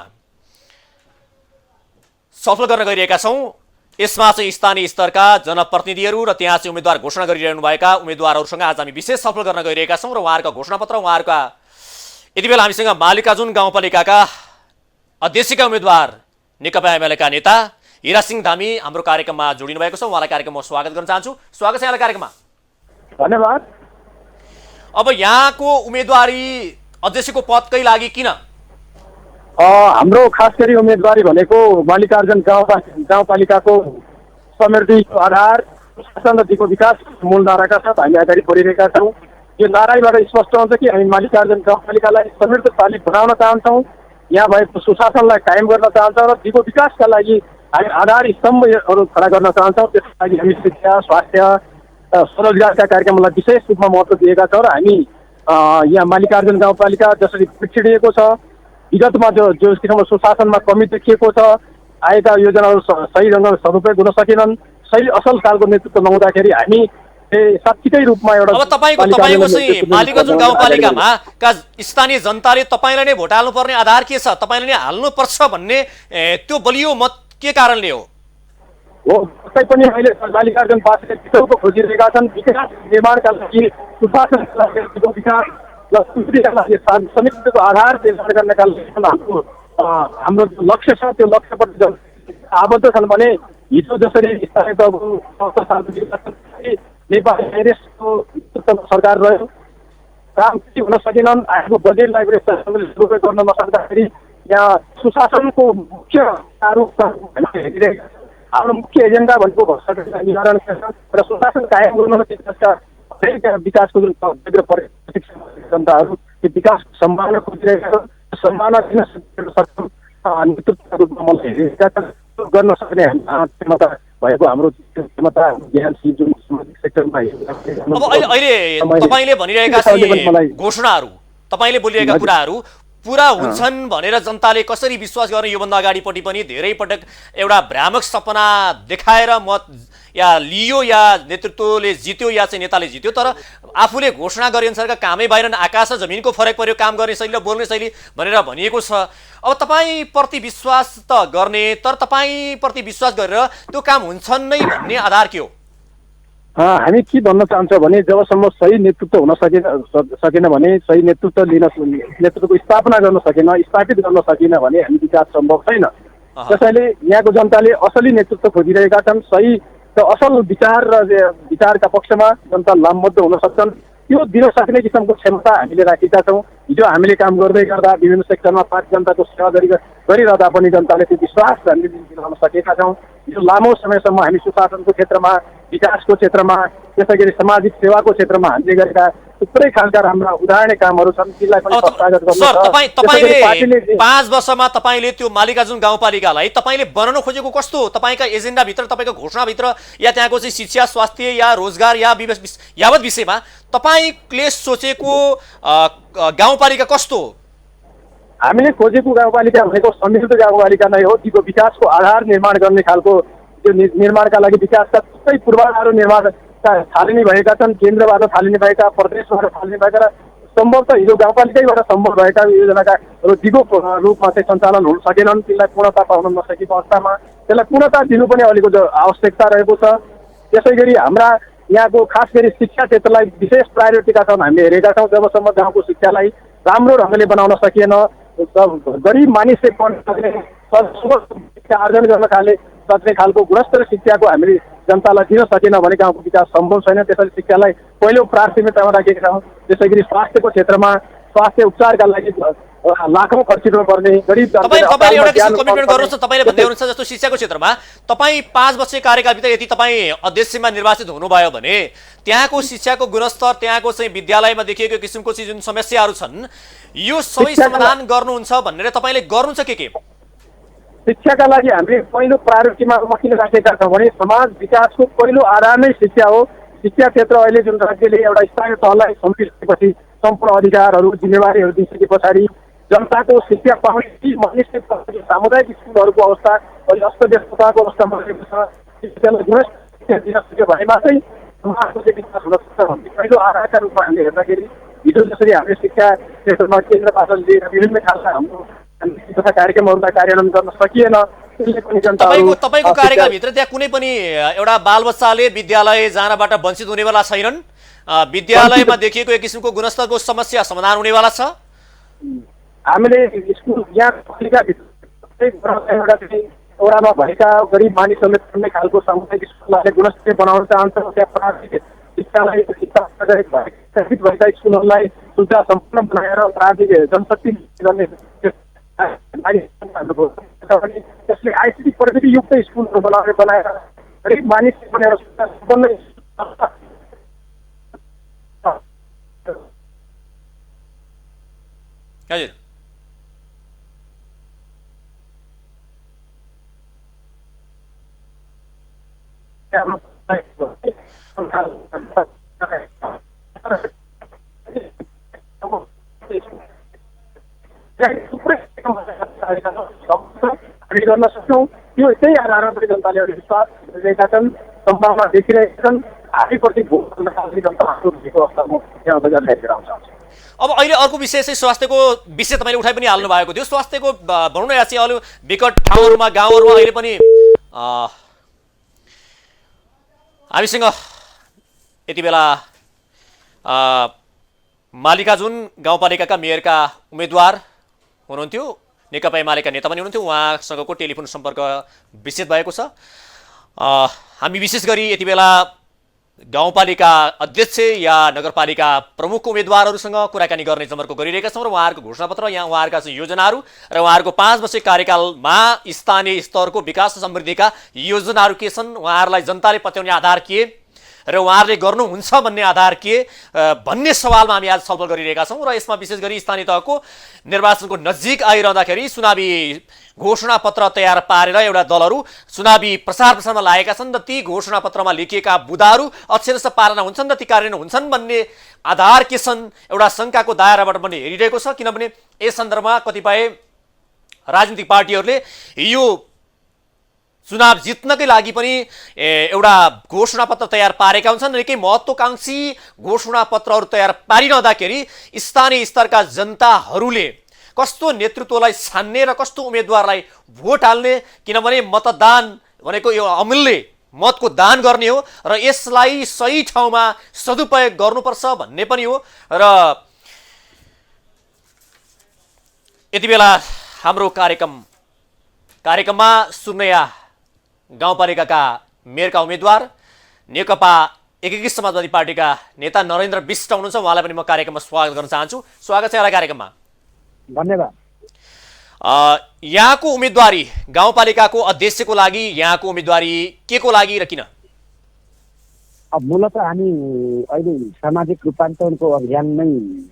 सफल गर्न गइरहेका छौँ। यसमा चाहिँ स्थानीय स्तरका जनप्रतिनिधिहरू र त्यहाँ चाहिँ उम्मेदवार घोषणा गरिरहनुभएका उम्मेदवारहरूसँग आज हामी विशेष सफल गर्न गइरहेका छौँ र उहाँहरूका घोषणापत्र, उहाँहरूका यति बेला हामीसँग मालिकाजुन गाउँपालिकाका अध्यक्षका उम्मेदवार नेकपा एमालेका नेता हिरासिंह धामी हाम्रो कार्यक्रममा जोडिनु भएको छ। उहाँलाई कार्यक्रममा स्वागत गर्न चाहन्छु। स्वागत छ यहाँलाई कार्यक्रममा। धन्यवाद। अब यहाँको उम्मेदवारी अध्यक्षको पदकै लागि किन? हाम्रो खास गरी उम्मेदवारी भनेको मल्लिकार्जुन गाउँपालिकाको समृद्धिको आधार शासन र दिगो विकास मूल नाराका साथ हामी अगाडि बढिरहेका छौँ। यो नाराबाट स्पष्ट हुन्छ कि हामी मल्लिकार्जुन गाउँपालिकालाई समृद्धशाली बनाउन चाहन्छौँ, यहाँ भएको सुशासनलाई कायम गर्न चाहन्छौँ र दिगो विकासका लागि हामी आधार स्तम्भहरू खडा गर्न चाहन्छौँ। त्यसका लागि हामी शिक्षा, स्वास्थ्य, स्वरोजगारका कार्यक्रमलाई विशेष रूपमा महत्त्व दिएका छौँ र हामी यहाँ मल्लिकार्जुन गाउँपालिका जसरी पिछडिएको छ, विगतमा जो किसिमको सुशासनमा कमी देखिएको छ, आएका योजनाहरू सही ढङ्गले सदुपयोग हुन सकेनन्, सही असल खालको नेतृत्व नहुँदाखेरि हामी साँच्चीकै रूपमा एउटा अब तपाईँको चाहिँ मालीगञ्ज गाउँपालिकामा का स्थानीय जनताले तपाईँलाई नै भोट हाल्नुपर्ने आधार के छ, तपाईँले नै हाल्नुपर्छ भन्ने त्यो बलियो मत के कारणले हो? जस्तै पनि अहिले मल्लिकार्जुनवासीले विकल्प खोजिरहेका छन्, विकास निर्माणका लागि, सुशासनका लागि, विकास र सुविधाका लागि संयुक्तको आधार निर्माण गर्नका लागि हाम्रो लक्ष्य छ। त्यो लक्ष्यप्रति आबद्ध छन् भने हिजो जसरी स्थानीय नेपाली काङ्ग्रेसको सरकार रह्यो, काम हुन सकेनन्, आएको बजेटलाई पनि गर्न नसक्दाखेरि यहाँ सुशासनको मुख्य आरोप हेरिरहेका हाम्रो मुख्य एजेन्डा भनेको भ्रष्टाचार निवारण र सुशासन कायम गर्न विकासको जुन जनताहरू त्यो विकासको सम्भावना खोजिरहेका छन्, सम्भावना दिन नेतृत्वको रूपमा मलाई हेरिरहेका छन्। गर्न सक्ने क्षमता भएको हाम्रो क्षमता ज्ञान जुन सामाजिक सेक्टरमा अब अहिले तपाईँले भनिरहेका घोषणाहरू, तपाईँले बोलिरहेका कुराहरू पुरा हुन्छन् भनेर जनताले कसरी विश्वास गर्ने? योभन्दा अगाडिपट्टि पनि धेरै पटक एउटा भ्रामक सपना देखाएर मत या लियो या नेतृत्वले जित्यो या चाहिँ नेताले जित्यो, तर आफूले घोषणा गरे अनुसारका कामै बाहिर आकाश र जमिनको फरक पर्यो काम गर्ने शैली र बोल्ने शैली भनेर भनिएको छ। अब तपाईँप्रति विश्वास त गर्ने, तर तपाईँप्रति विश्वास गरेर त्यो काम हुन्छन् नै भन्ने आधार के हो? हामी के भन्न चाहन्छौँ भने जबसम्म सही नेतृत्व हुन सकेन भने, सही नेतृत्वको स्थापना गर्न सकेन, स्थापित गर्न सकेन भने हामी विकास सम्भव छैन। त्यसैले यहाँको जनताले असली नेतृत्व खोजिरहेका छन्, सही र असल विचार र विचारका पक्षमा जनता लामबद्ध हुन सक्छन्। त्यो दिन सक्ने किसिमको क्षमता हामीले राखेका छौँ। हिजो हामीले काम गर्दै गर्दा विभिन्न सेक्टरमा पार्टी जनताको सेवा गरिरहँदा पनि जनताले त्यो विश्वास हामीले दिलाउन सकेका छौँ। यो लामो समयसम्म हामी सुशासनको क्षेत्रमा, विकासको क्षेत्रमा, त्यसै गरी सामाजिक सेवाको क्षेत्रमा हामीले गरेका थुप्रै खालका राम्रा उदाहरणीय कामहरू छन्। त्यसलाई पनि संस्थागत तपाईँले 5 वर्षमा तपाईँले त्यो मालीगञ्ज गाउँपालिकालाई तपाईँले बनाउन खोजेको कस्तो हो? तपाईँका एजेन्डाभित्र, तपाईँको घोषणाभित्र या त्यहाँको चाहिँ शिक्षा, स्वास्थ्य या रोजगार या यावत विषयमा तपाईँले सोचेको गाउँपालिका कस्तो हो? हामीले खोजेको गाउँपालिका भनेको समृद्ध गाउँपालिका नै हो। त्यो विकासको आधार निर्माण गर्ने खालको त्यो निर्माणका लागि विकासका थुप्रै पूर्वाधारहरू निर्माण थालिने भएका छन्। केन्द्रबाट थालिने भएका, प्रदेशबाट थालिने भएका र सम्भवतः हिजो गाउँपालिकैबाट सम्भव भएका योजनाका दिगो रूपमा चाहिँ सञ्चालन हुन सकेनन्। त्यसलाई पूर्णता पाउन नसकेको अवस्थामा त्यसलाई पूर्णता दिनु पनि अलिक आवश्यकता रहेको छ। त्यसै गरी हाम्रा यहाँको खास गरी शिक्षा क्षेत्रलाई विशेष प्रायोरिटीका छन् हामीले हेरेका छौँ। जबसम्म गाउँको शिक्षालाई राम्रो ढङ्गले बनाउन सकिएन, गरिब मानिसले पढ्न सक्ने, शिक्षा आर्जन गर्न सक्ने खालको गुणस्तर शिक्षाको हामीले जनतालाई दिन सकेन भने गाउँको विकास सम्भव छैन। त्यसैले शिक्षालाई पहिलो प्राथमिकतामा राखेका छौँ। त्यसै गरी स्वास्थ्यको क्षेत्रमा स्वास्थ्य उपचारका लागि लाखौँ खर्च गर्नुपर्ने गरिब तपाईँले एउटा किसिमको कमिटमेन्ट गर्नुहोस् न। तपाईँले भन्दै हुनुहुन्छ जस्तो शिक्षाको क्षेत्रमा तपाईँ 5 वर्ष कार्यकालभित्र यदि तपाईँ अध्यक्षमा निर्वाचित हुनुभयो भने त्यहाँको शिक्षाको गुणस्तर, त्यहाँको चाहिँ विद्यालयमा देखिएको किसिमको चाहिँ जुन समस्याहरू छन् यो सबै समाधान गर्नुहुन्छ भनेर तपाईँले गर्नुहुन्छ के? शिक्षाका लागि हामीले पहिलो प्रायोरिटीमा किन राखेका छौँ भने समाज विकासको पहिलो आधार नै शिक्षा हो। शिक्षा क्षेत्र अहिले जुन राज्यले एउटा स्थानीय तहलाई सुम्पिसकेपछि सम्पूर्ण अधिकारहरू, जिम्मेवारीहरू दिइसके पछाडि जनताको शिक्षा पाउने मानिसले सामुदायिक स्कुलहरूको अवस्था अहिले अस्तव्यस्तताको अवस्थामा रहेको छ। शिक्षालाई गुणस्तर दिन सक्यो भने मात्रै समाजको चाहिँ विकास हुन सक्छ भन्ने पहिलो आधारका रूपमा हामीले हेर्दाखेरि हिजो जसरी हामीले शिक्षा क्षेत्रमा केन्द्रबाट लिएर विभिन्न खालका हाम्रो तथा कार्यक्रमहरूलाई कार्यान्वयन गर्न सकिएन। तपाईँको कार्यकालभित्र त्यहाँ कुनै पनि एउटा बालबच्चाले विद्यालय जानबाट वञ्चित हुनेवाला छैनन्? विद्यालयमा देखिएको एक किसिमको गुणस्तरको समस्या समाधान हुनेवाला छ? हामीले स्कुल वडामा भएका गरिब मानिसहरूले पढ्ने खालको सामुदायिक स्कुललाई गुणस्तरीय बनाउन चाहन्छौँ। त्यहाँ प्राथमिक शिक्षालाई स्थापित भएका स्कुलहरूलाई सुविधा सम्पन्न बनाएर प्राथमिक जनशक्ति गर्ने त्यसले आइसिटी प्रविधियुक्त स्कुलहरू बनाएर गरिब मानिसले बनाएर सम्पन्न हजुर गर्न सक्छौँ। त्यो त्यही आधारमा पनि जनताले विश्वास गरिरहेका छन्, सम्भावना देखिरहेका छन्। आफैप्रति भोट गर्न आन्तरिक जनताको अवस्था म यहाँ बजारतिर आउँछ। अब अहिले अर्को विषय चाहिँ स्वास्थ्यको विषय तपाईँले उठाइ पनि हाल्नु भएको थियो। स्वास्थ्यको भनौँ न यहाँ चाहिँ अरू विकट ठाउँहरूमा गाउँहरूमा अहिले पनि हामीसँग यति बेला मालिकाजुन गाउँपालिकाका मेयरका उम्मेदवार हुनुहुन्थ्यो, नेकपा एमालेका नेता पनि हुनुहुन्थ्यो, उहाँसँगको टेलिफोन सम्पर्क विच्छेद भएको छ। हामी विशेष गरी यति बेला गाउँपालिका अध्यक्ष या नगरपालिका प्रमुख उम्मेदवारहरूसँग कुराकानी गर्ने जमर्को गरिरहेका छौँ र उहाँहरूको घोषणापत्र, यहाँ उहाँहरूका योजनाहरू र उहाँहरूको 5 वर्ष कार्यकालमा स्थानीय स्तरको विकास समृद्धिका योजनाहरू के छन्, उहाँहरूलाई जनताले पत्याउने आधार के र उहाँहरूले गर्नुहुन्छ भन्ने आधार के भन्ने सवालमा हामी आज छलफल गरिरहेका छौँ। र यसमा विशेष गरी स्थानीय तहको निर्वाचनको नजिक आइरहँदाखेरि चुनावी घोषणापत्र तयार पारेर एउटा दलहरू चुनावी प्रचार प्रसारमा लागेका छन् र ती घोषणापत्रमा लेखिएका बुदाहरू अक्षरशः पालना हुन्छन् र ती कार्यान्वयन हुन्छन् भन्ने आधार के छन् एउटा शङ्काको दायराबाट पनि हेरिरहेको छ। किनभने यस सन्दर्भमा कतिपय राजनीतिक पार्टीहरूले यो चुनाव जित्नकै लागि पनि एउटा घोषणापत्र तयार पारेका हुन्छन्। निकै महत्त्वकांक्षी घोषणापत्रहरू तयार पारिरहँदाखेरि स्थानीय स्तरका जनताहरूले कस्तो नेतृत्वलाई छान्ने र कस्तो उम्मेदवारलाई भोट हाल्ने, किनभने मतदान भनेको यो अमूल्य मतको दान गर्ने हो र यसलाई सही ठाउँमा सदुपयोग गर्नुपर्छ भन्ने पनि हो। र यति बेला हाम्रो कार्यक्रममा सुर्नैया गाउँपालिकाका मेयरका उम्मेदवार नेकपा एकीकृत समाजवादी पार्टीका नेता नरेन्द्र विष्ट हुनुहुन्छ। उहाँलाई पनि म कार्यक्रममा स्वागत गर्न चाहन्छु। स्वागत छ यहाँलाई कार्यक्रममा। धन्यवाद। यहाँको उम्मेदवारी गाउँपालिकाको अध्यक्षको लागि यहाँको उम्मेदवारी के को लागि र किन? अब मूलत हामी अहिले सामाजिक रूपान्तरणको अभियान नै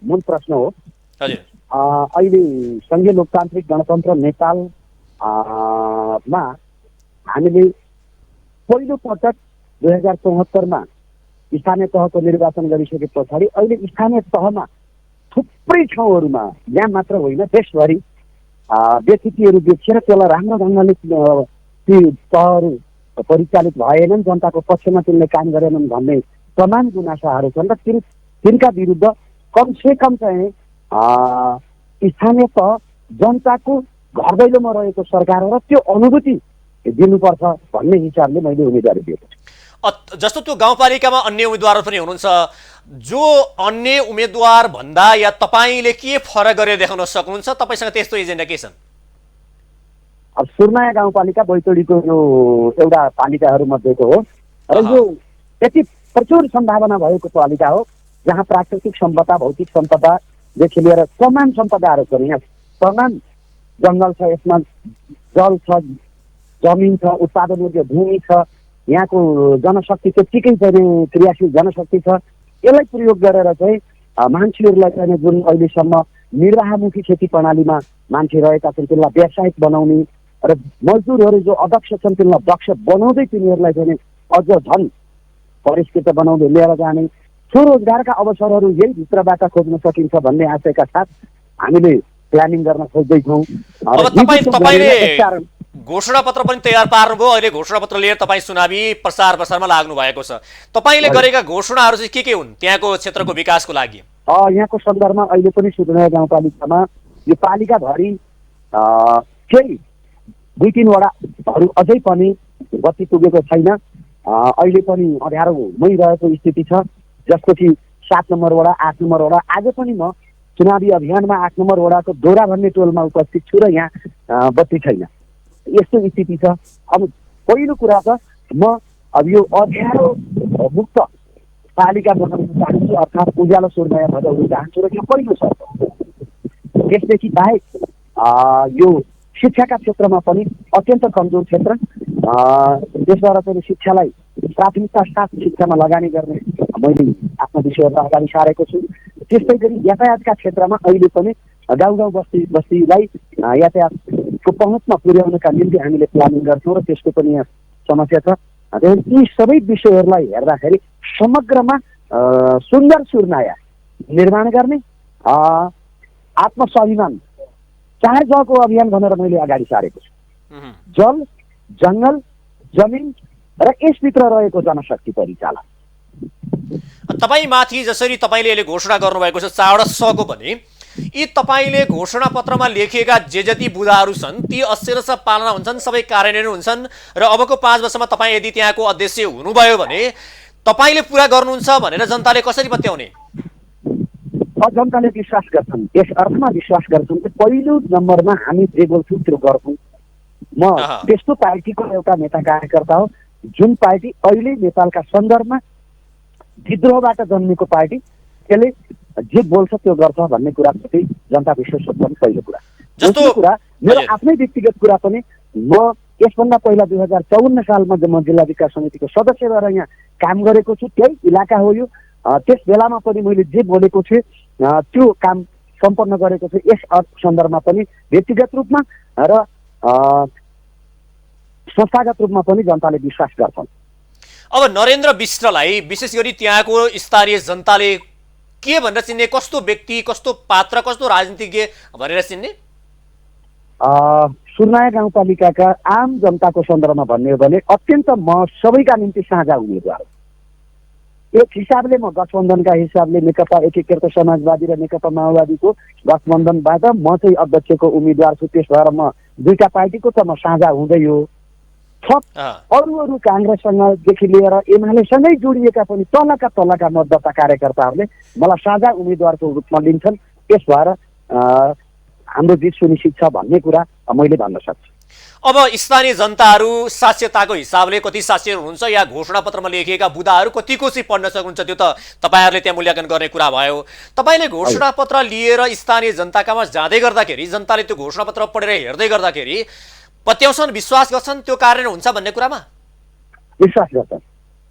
मूल प्रश्न हो। हजुर, अहिले सङ्घीय लोकतान्त्रिक गणतन्त्र नेपाल मा हामीले पहिलो पटक 2074 स्थानीय तहको निर्वाचन गरिसके पछाडि अहिले स्थानीय तहमा थुप्रै ठाउँहरूमा, यहाँ मात्र होइन देशभरि व्यक्तिहरू देखिएर त्यसलाई राम्रो ढङ्गले ती तहहरू परिचालित भएनन्, जनताको पक्षमा तिनले काम गरेनन् भन्ने तमाम गुनासाहरू छन् र तिनका विरुद्ध कमसेकम चाहिँ स्थानीय तह जनताको घर दैलोमा रहेको सरकार हो र त्यो अनुभूति दिनुपर्छ भन्ने हिसाबले मैले उम्मेदवारी दिएको छु। जस्तो त्यो गाउँपालिकामा अन्य उम्मेदवारहरू पनि हुनुहुन्छ, जो अन्य उम्मेदवार भन्दा या तपाईँले के फरक गरेर देखाउन सक्नुहुन्छ? तपाईँसँग त्यस्तो एजेन्डा के छन्? अब सुर्नैया गाउँपालिका बैतडीको यो एउटा पालिकाहरूमध्येको हो र यो यति प्रचुर सम्भावना भएको पालिका हो जहाँ प्राकृतिक सम्पदा, भौतिक सम्पदादेखि लिएर तमाम सम्पदाहरू छन्। यहाँ तमाम जङ्गल छ, यसमा जल छ, जमिन छ, उत्पादन योग्य भूमि छ, यहाँको जनशक्ति त्यत्तिकै चाहिँ क्रियाशील जनशक्ति छ। यसलाई प्रयोग गरेर चाहिँ मान्छेहरूलाई चाहिँ जुन अहिलेसम्म निर्वाहमुखी खेती प्रणालीमा मान्छे रहेका छन् त्यसलाई व्यावसायिक बनाउने र मजदुरहरू जो अदक्ष छन् त्यसलाई दक्ष बनाउँदै तिनीहरूलाई चाहिँ अझ झन् परिष्कृत बनाउँदै लिएर जाने स्वरोजगारका अवसरहरू यही भित्रबाट खोज्न सकिन्छ भन्ने आशयका साथ हामीले प्लानिङ गर्न खोज्दैछौँ। घोषणापत्र पनि तयार पार्नुभयो, अहिले घोषणापत्र लिएर तपाईँ चुनावी प्रचार प्रसारमा लाग्नु भएको छ। तपाईँले गरेका घोषणाहरू चाहिँ के हुन् त्यहाँको क्षेत्रको विकासको लागि? यहाँको सन्दर्भमा अहिले पनि सुर्नैया गाउँपालिकामा यो पालिकाभरि केही 2-3 वडाहरू अझै पनि बत्ती पुगेको छैन, अहिले पनि अँध्यारोमै रहेको स्थिति छ। जस्तो कि 7 नम्बर वडा, 8 नम्बर वडा, आज पनि म चुनावी अभियानमा 8 नम्बर वडाको दोरा भन्ने टोलमा उपस्थित छु र यहाँ बत्ती छैन, यस्तो स्थिति छ। अब पहिलो कुरा त म अब यो अँध्यारो मुक्त पालिका बनाउन चाहन्छु, अर्थात् उज्यालो सुर्नैया बजाउन चाहन्छु र यो पहिलो शर्त हो। त्यसदेखि बाहेक यो शिक्षाका क्षेत्रमा पनि अत्यन्त कमजोर क्षेत्र, त्यसबाट चाहिँ शिक्षालाई प्राथमिकता साथ शिक्षामा लगानी गर्ने मैले आफ्नो विषयहरू अगाडि सारेको छु। त्यस्तै गरी यातायातका क्षेत्रमा अहिले पनि गाउँ गाउँ बस्तीलाई यातायातको पहुँचमा पुर्याउनका निम्ति हामीले प्लानिङ गर्छौँ र त्यसको पनि यहाँ समस्या छ। यी सबै विषयहरूलाई हेर्दाखेरि समग्रमा सुन्दर सुर्नैया निर्माण गर्ने आत्मस्वाभिमान 4 जको अभियान भनेर मैले अगाडि सारेको छु। जल, जङ्गल, जमिन र यसभित्र रहेको जनशक्ति परिचालन, तपाईँमाथि जसरी तपाईँले अहिले घोषणा गर्नुभएको छ 4.6 को भने यी तपाईँले घोषणा पत्रमा लेखिएका जे जति बुदाहरू छन् ती अक्षरशः पालना हुन्छन्, सबै कार्यान्वयन हुन्छन् र अबको 5 वर्षमा तपाईँ यदि त्यहाँको अध्यक्ष हुनुभयो भने तपाईँले पुरा गर्नुहुन्छ भनेर जनताले कसरी पत्याउने? जनताले विश्वास गर्छन्, यस अर्थमा विश्वास गर्छन् कि पहिलो नम्बरमा हामी जे बोल्छौँ त्यो गर्छौँ। म त्यस्तो पार्टीको एउटा नेता कार्यकर्ता हो जुन पार्टी अहिले नेपालका सन्दर्भमा विद्रोहबाट जन्मेको पार्टी, त्यसले जे बोल्छ त्यो गर्छ भन्ने कुराप्रति जनता विश्वास गर्छन्। पहिलो कुरा। दोस्रो कुरा, मेरो आफ्नै व्यक्तिगत कुरा पनि, म यसभन्दा पहिला 2054 सालमा म जिल्ला विकास समितिको सदस्य भएर यहाँ काम गरेको छु। त्यही इलाका हो यो। त्यस बेलामा पनि मैले जे बोलेको छु त्यो काम सम्पन्न गरेको छु। यस सन्दर्भमा पनि व्यक्तिगत रूपमा र संस्थागत रूपमा पनि जनताले विश्वास गर्छन्। अब नरेन्द्र विष्टलाई विशेष गरी त्यहाँको स्थानीय जनताले के भनेर चिन्ने? कस्तो व्यक्ति, कस्तो पात्र, कस्तो राजनीतिज्ञ भनेर चिन्ने? सुर्नाया गाउँपालिकाका आम जनताको सन्दर्भमा भन्ने हो भने अत्यन्त म सबैका निम्ति साझा उम्मेदवार। एक हिसाबले म गठबन्धनका हिसाबले नेकपा एकीकृत समाजवादी र नेकपा माओवादीको गठबन्धनबाट म चाहिँ अध्यक्षको उम्मेदवार छु। त्यस भएर म दुईटा पार्टीको त म साझा हुँदै हो। थप अरू काङ्ग्रेससँगदेखि लिएर एमालेसँगै जोडिएका पनि तलका मतदाता कार्यकर्ताहरूले मलाई साझा उम्मेदवारको रूपमा लिन्छन्। त्यस भएर हाम्रो जित सुनिश्चित छ भन्ने कुरा मैले भन्न सक्छु। अब स्थानीय जनताहरू साक्षरताको हिसाबले कति साक्षर हुनुहुन्छ या घोषणापत्रमा लेखिएका बुदाहरू कतिको चाहिँ पढ्न सक्नुहुन्छ त्यो त तपाईँहरूले त्यहाँ मूल्याङ्कन गर्ने कुरा भयो। तपाईँले घोषणापत्र लिएर स्थानीय जनताकामा जाँदै गर्दाखेरि जनताले त्यो घोषणापत्र पढेर हेर्दै गर्दाखेरि पत्याउँछन्, विश्वास गर्छन् त्यो कार्यान्वयन हुन्छ भन्ने कुरामा? विश्वास गर्छन्।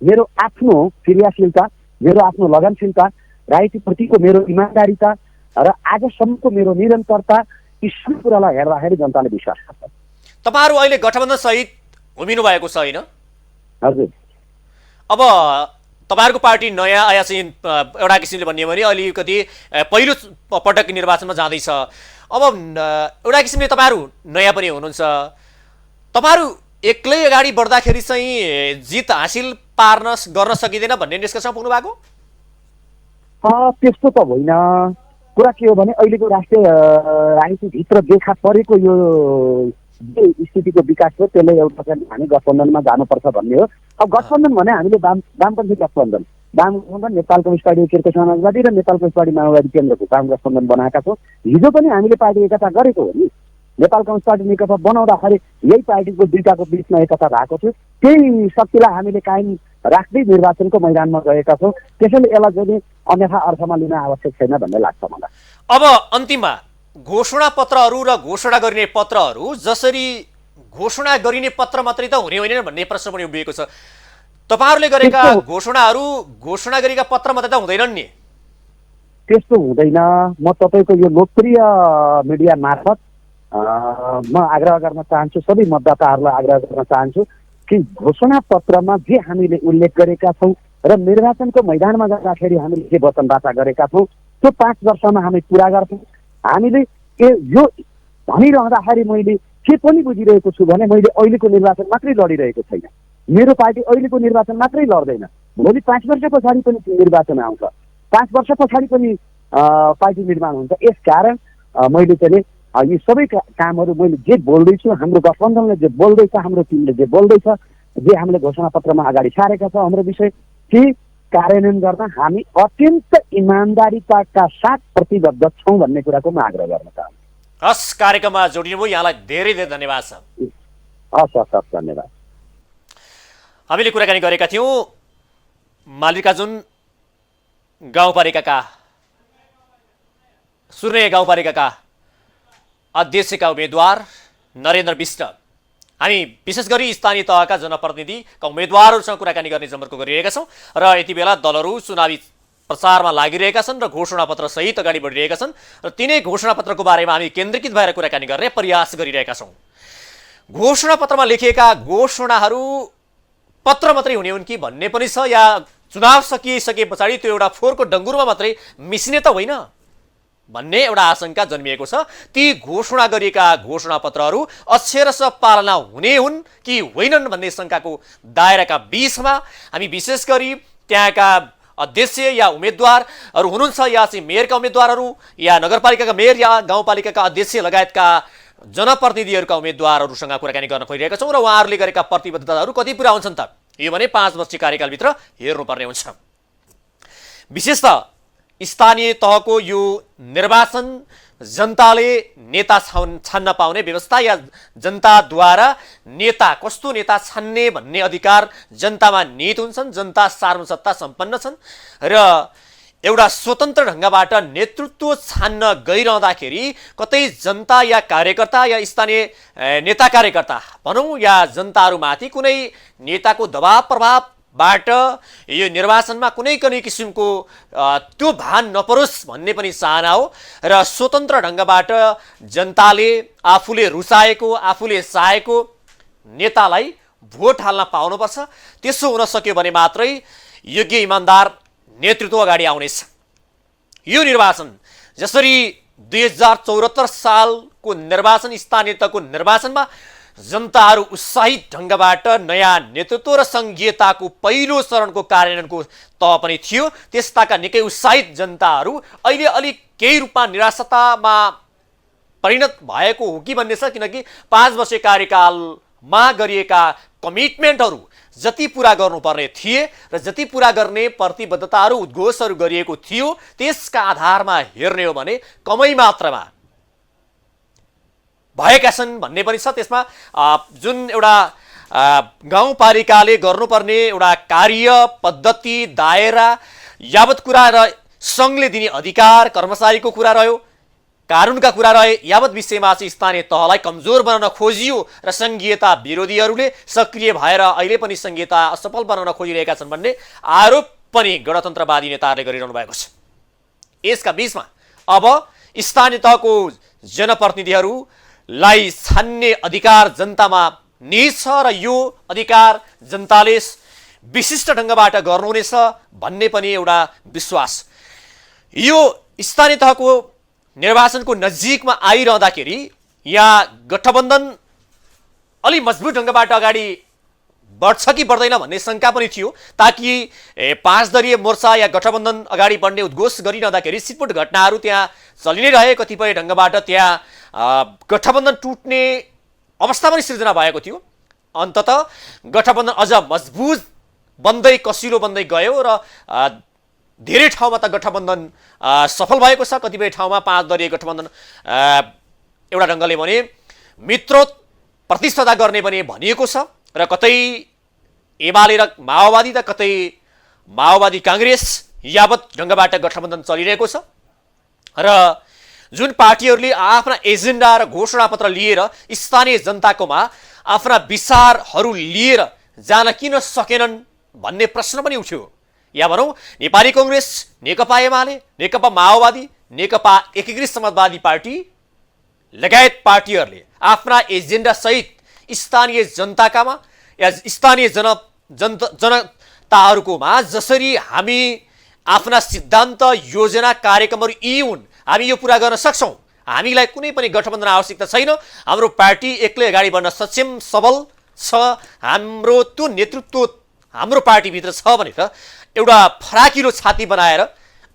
मेरो आफ्नो क्रियाशीलता, मेरो आफ्नो लगनशीलता, राजनीतिप्रतिको मेरो इमान्दारिता र आजसम्मको मेरो निरन्तरता, यी सबै कुरालाई हेर्दाखेरि जनताले विश्वास गर्छन्। तपाईँहरू अहिले गठबन्धन सहित उभिनु भएको छ होइन? हजुर। अब तपाईँहरूको पार्टी नयाँ आया चाहिँ एउटा किसिमले भन्ने हो भने अलिकति पहिलो पटक निर्वाचनमा जाँदैछ। अब एउटा किसिमले तपाईँहरू नयाँ पनि हुनुहुन्छ। तपाईँहरू एक्लै अगाडि बढ्दाखेरि चाहिँ जित हासिल गर्न सकिँदैन भन्ने निष्कर्षमा पुग्नु भएको? त्यस्तो त होइन। कुरा के हो भने अहिलेको राष्ट्रिय राजनीतिभित्र देखा परेको यो जे स्थितिको विकास हो त्यसले एउटा चाहिँ हामी गठबन्धनमा जानुपर्छ भन्ने हो। अब गठबन्धन भने हामीले वामपन्थी गठबन्धन, नेपाल कम्युनिस्ट पार्टी एकीकृत समाजवादी र नेपाल कम्युनिस्ट पार्टी माओवादी केन्द्रको काम गठबन्धन बनाएका छौँ। हिजो पनि हामीले पार्टी एकता गरेको हो नि। नेपाल कम्युनिस्ट पार्टी नेकपा बनाउँदाखेरि यही पार्टीको दुईटाको बिचमा एकता भएको थियो। त्यही शक्तिलाई हामीले कायम राख्दै निर्वाचनको मैदानमा गएका छौँ। त्यसैले यसलाई चाहिँ अन्यथा अर्थमा लिन आवश्यक छैन भन्ने लाग्छ मलाई। अब अन्तिममा घोषणा पत्रहरू र घोषणा गरिने पत्रहरू, जसरी घोषणा गरिने पत्र मात्रै त हुने होइन भन्ने प्रश्न पनि उभिएको छ। तपाईँहरूले गरेका घोषणाहरू घोषणा गरेका पत्र मात्रै त हुँदैनन् नि? त्यस्तो हुँदैन। म तपाईँको यो लोकप्रिय मिडिया मार्फत म आग्रह गर्न चाहन्छु, सबै मतदाताहरूलाई आग्रह गर्न चाहन्छु कि घोषणा पत्रमा जे हामीले उल्लेख गरेका छौँ र निर्वाचनको मैदानमा जाँदाखेरि हामीले जे वचनबाचा गरेका छौँ त्यो 5 वर्षमा हामी पुरा गर्छौँ। हामीले यो भनिरहँदाखेरि मैले के पनि बुझिरहेको छु भने मैले अहिलेको निर्वाचन मात्रै लडिरहेको छैन। मेरो पार्टी अहिलेको निर्वाचन मात्रै लड्दैन, भोलि 5 वर्ष पछाडि पनि निर्वाचन आउँछ, 5 वर्ष पछाडि पनि पार्टी निर्माण हुन्छ। यसकारण मैले चाहिँ यी सबै कामहरू मैले जे बोल्दैछु, हाम्रो गठबन्धनले जे बोल्दैछ, हाम्रो टिमले जे बोल्दैछ, जे हामीले घोषणापत्रमा अगाडि सारेका छौँ हाम्रो विषय, ती कार्यान्वयन गर्न हामी अत्यन्त इमान्दारिताका साथ प्रतिबद्ध छौँ भन्ने कुराको म आग्रह गर्न चाहन्छु। हस्, कार्यक्रममा जोडिनुभयो, यहाँलाई धेरै धेरै धन्यवाद छ। हस्, धन्यवाद। हामीले कुराकानी गरेका थियौँ मालिकाजुन गाउँपालिकाका, सुर्ने गाउँपालिकाका अध्यक्षका उम्मेदवार नरेन्द्र विष्ट। हामी विशेष गरी स्थानीय तहका जनप्रतिनिधिका उम्मेदवारहरूसँग कुराकानी गर्ने जमर्को गरिरहेका छौँ र यति बेला दलहरू चुनावी प्रचारमा लागिरहेका छन् र घोषणापत्र सहित अगाडि बढिरहेका छन् र तिनै घोषणापत्रको बारेमा हामी केन्द्रीकृत भएर कुराकानी गर्ने प्रयास गरिरहेका छौँ। घोषणापत्रमा लेखिएका घोषणाहरू पत्र मात्रै हुने हुन् कि भन्ने पनि छ, या चुनाव सकिसके पछाडि त्यो एउटा फोहोरको डङ्गुरमा मात्रै मिसिने त होइन भन्ने एउटा आशंका जन्मिएको छ। ती घोषणा गरिएका घोषणापत्रहरू अक्षरशः पालना हुने हुन् कि होइनन् भन्ने शङ्काको दायराका बीचमा हामी विशेष गरी त्यहाँका अध्यक्ष या उम्मेदवारहरू हुनुहुन्छ या चाहिँ मेयरका उम्मेदवारहरू या नगरपालिकाका मेयर या गाउँपालिकाका अध्यक्ष लगायतका जनप्रतिनिधिहरूका उम्मेदवारहरूसँग कुराकानी गर्न खोजिरहेका छौँ र उहाँहरूले गरेका प्रतिबद्धताहरू कति पुरा हुन्छन् त यो भने 5 वर्षीय कार्यकालभित्र हेर्नुपर्ने हुन्छ। विशेषतः स्थानीय तहको यो निर्वाचन जनताले नेता छान्न पाउने व्यवस्था या जनताद्वारा नेता कस्तो नेता छान्ने भन्ने अधिकार जनतामा निहित हुन्छन्। जनता सार्वसत्ता सम्पन्न छन् र एउटा स्वतन्त्र ढङ्गबाट नेतृत्व छान्न गइरहँदाखेरि कतै जनता या कार्यकर्ता या स्थानीय नेता कार्यकर्ता भनौँ या जनताहरूमाथि कुनै नेताको दबाव प्रभावबाट यो निर्वाचनमा कुनै किसिमको त्यो भान नपरोस् भन्ने पनि चाहना हो र स्वतन्त्र ढङ्गबाट जनताले आफूले रुचाएको आफूले चाहेको नेतालाई भोट हाल्न पाउनुपर्छ। त्यसो हुन सक्यो भने मात्रै योग्य इमान्दार नेतृत्व अगाडि आउनेछ। यो निर्वाचन जसरी 2074 सालको निर्वाचन स्थानीय तहको निर्वाचनमा जनताहरू उत्साहित ढङ्गबाट नयाँ नेतृत्व र सङ्घीयताको पहिलो चरणको कार्यान्वयनको तह पनि थियो, त्यस्ताका निकै उत्साहित जनताहरू अहिले अलिक केही रूपमा निराशतामा परिणत भएको हो कि भन्ने छ। किनकि 5 वर्षीय कार्यकालमा गरिएका कमिटमेन्टहरू जति पुरा गर्नुपर्ने थिए र जति पुरा गर्ने प्रतिबद्धताहरू उद्घोषहरू गरिएको थियो त्यसका आधारमा हेर्ने हो भने कमै मात्रामा भएका छन् भन्ने पनि छ। त्यसमा जुन एउटा गाउँपालिकाले गर्नुपर्ने एउटा कार्य पद्धति दायरा यावत कुरा र सङ्घले दिने अधिकार कर्मचारीको कुरा रह्यो, कानुनका कुरा रहे, यावत विषयमा चाहिँ स्थानीय तहलाई कमजोर बनाउन खोजियो र सङ्घीयता विरोधीहरूले सक्रिय भएर अहिले पनि सङ्घीयता असफल बनाउन खोजिरहेका छन् भन्ने आरोप पनि गणतन्त्रवादी नेताहरूले गरिरहनु भएको छ। यसका बीचमा अब स्थानीय तहको जनप्रतिनिधिहरूलाई छान्ने अधिकार जनतामा निहित छ र यो अधिकार जनताले विशिष्ट ढङ्गबाट गर्नुहुनेछ भन्ने पनि एउटा विश्वास। यो स्थानीय तहको निर्वाचनको नजिकमा आइरहँदाखेरि यहाँ गठबन्धन अलि मजबुत ढङ्गबाट अगाडि बढ्छ कि बढ्दैन भन्ने शङ्का पनि थियो, ताकि 5 दलीय मोर्चा या गठबन्धन अगाडि बढ्ने उद्घोष गरिरहँदाखेरि छिटपुट घटनाहरू त्यहाँ चलि नै रहे। कतिपय ढङ्गबाट त्यहाँ गठबन्धन टुट्ने अवस्था पनि सिर्जना भएको थियो। अन्ततः गठबन्धन अझ मजबुत बन्दै कसिलो बन्दै गयो र धेरै ठाउँमा त गठबन्धन सफल भएको छ। कतिपय ठाउँमा 5 दलीय गठबन्धन एउटा ढङ्गले भने मित्रोत प्रतिस्पर्धा गर्ने पनि भनिएको छ र कतै एमाले र माओवादी त कतै माओवादी काङ्ग्रेस यावत ढङ्गबाट गठबन्धन चलिरहेको छ र जुन पार्टीहरूले आफ्ना एजेन्डा र घोषणापत्र लिएर स्थानीय जनताकोमा आफ्ना विचारहरू लिएर जान किन सकेनन् भन्ने प्रश्न पनि उठ्यो। या भनौँ नेपाली कङ्ग्रेस, नेकपा एमाले, नेकपा माओवादी, नेकपा एकीकृत समाजवादी पार्टी लगायत पार्टीहरूले आफ्ना एजेन्डा सहित स्थानीय जनताकामा या स्थानीय जनताहरूकोमा जसरी हामी आफ्ना सिद्धान्त योजना कार्यक्रमहरू यी हुन्, हामी यो पुरा गर्न सक्छौँ, हामीलाई कुनै पनि गठबन्धन आवश्यकता छैन, हाम्रो पार्टी एक्लै अगाडि बढ्न सक्षम सबल छ, हाम्रो त्यो नेतृत्व हाम्रो पार्टीभित्र छ भनेर एउटा फराकिलो छाती बनाएर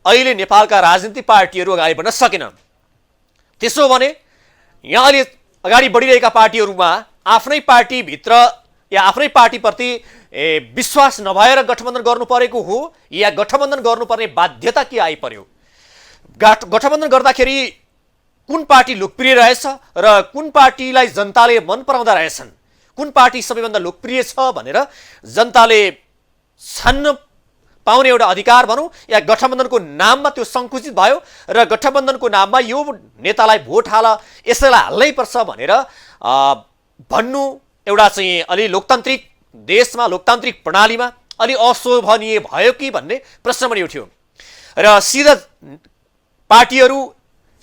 अहिले नेपालका राजनीतिक पार्टीहरू अगाडि बढ्न सकेनन्। त्यसो भने यहाँ अहिले अगाडि बढिरहेका पार्टीहरूमा आफ्नै पार्टीभित्र या आफ्नै पार्टीप्रति विश्वास नभएर गठबन्धन गर्नु परेको हो या गठबन्धन गर्नुपर्ने बाध्यता के आइपर्यो? गठबन्धन गर्दाखेरि कुन पार्टी लोकप्रिय रहेछ र कुन पार्टीलाई जनताले मन पराउँदा रहेछन्, कुन पार्टी सबैभन्दा लोकप्रिय छ भनेर जनताले छान्न पाउने एउटा अधिकार भनौँ या गठबन्धनको नाममा त्यो सङ्कुचित भयो र गठबन्धनको नाममा यो नेतालाई भोट हाल यसैलाई हाल्नै पर्छ भनेर भन्नु एउटा चाहिँ अलि लोकतान्त्रिक देशमा लोकतान्त्रिक प्रणालीमा अलि अशोभनीय भयो कि भन्ने प्रश्न पनि उठ्यो र सिधा पार्टीहरू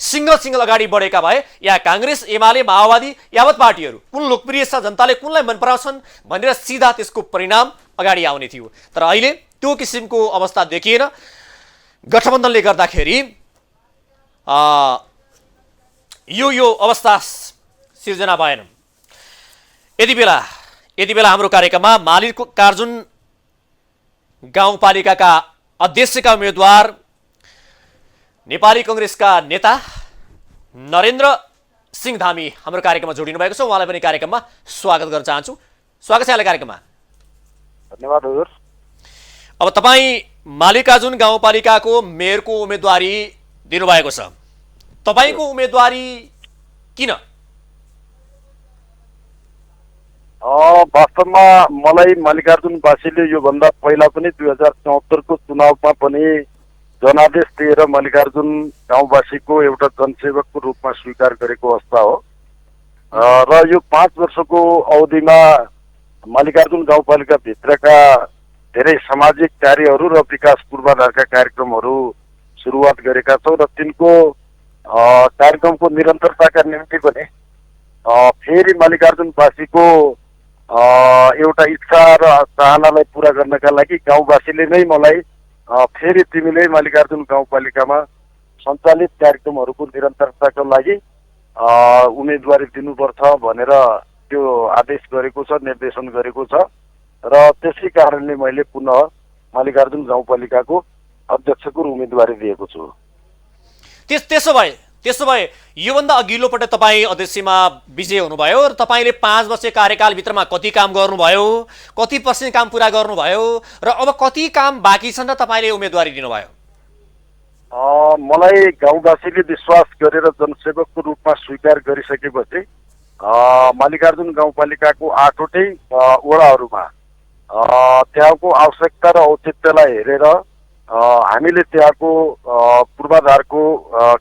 सिङ्गल अगाडि बढेका भए या काङ्ग्रेस एमाले माओवादी यावत पार्टीहरू कुन लोकप्रिय छ, जनताले कुनलाई मन पराउँछन् भनेर सिधा त्यसको परिणाम अगाडि आउने थियो। तर अहिले त्यो किसिमको अवस्था देखिएन। गठबन्धनले गर्दाखेरि यो अवस्था सिर्जना भएन। यति बेला हाम्रो कार्यक्रममा मालिक कार्जुन गाउँपालिकाका अध्यक्षका उम्मेद्वार नेपाली कांग्रेसका नेता नरेन्द्र सिंह धामी हाम्रो कार्यक्रममा जोडिनु भएको छ। उहाँलाई पनि कार्यक्रममा स्वागत गर्न चाहन्छु। स्वागत छ यहाँलाई कार्यक्रममा। धन्यवाद हजुर। अब तपाईँ मल्लिकार्जुन गाउँपालिकाको मेयरको उम्मेदवारी दिनुभएको छ, तपाईँको उम्मेदवारी किन? वास्तवमा मलाई मल्लिकार्जुनवासीले योभन्दा पहिला पनि 2074 को चुनावमा पनि जनादेश दिएर मल्लिकार्जुन गाउँवासीको एउटा जनसेवकको रूपमा स्वीकार गरेको अवस्था हो र यो 5 वर्षको अवधिमा मल्लिकार्जुन गाउँपालिकाभित्रका धेरै सामाजिक कार्यहरू र विकास पूर्वाधारका कार्यक्रमहरू सुरुवात गरेका छौँ र तिनको कार्यक्रमको निरन्तरताका निम्ति पनि फेरि मल्लिकार्जुनवासीको एउटा इच्छा र चाहनालाई पुरा गर्नका लागि गाउँवासीले नै मलाई फेरि तिमीले मल्लिकार्जुन गाउँपालिकामा सञ्चालित कार्यक्रमहरूको निरन्तरताको लागि उम्मेदवारी दिनुपर्छ भनेर त्यो आदेश गरेको छ, निर्देशन गरेको छ र त्यसै कारणले मैले पुनः मल्लिकार्जुन गाउँपालिकाको अध्यक्षको उम्मेदवारी दिएको छु। त्यसो भए योभन्दा अघिल्लो पटक तपाईँ अध्यक्षमा विजय हुनुभयो र तपाईँले 5 वर्ष कार्यकालभित्रमा कति काम गर्नुभयो, कति पर्सेन्ट काम पुरा गर्नुभयो र अब कति काम बाँकी छन् र तपाईँले उम्मेदवारी दिनुभयो? मलाई गाउँवासीले विश्वास गरेर जनसेवकको रूपमा स्वीकार गरिसकेपछि मल्लिकार्जुन गाउँपालिकाको 8वटै वडाहरूमा त्यहाँको आवश्यकता र औचित्यलाई हेरेर हामीले त्यहाँको पूर्वाधारको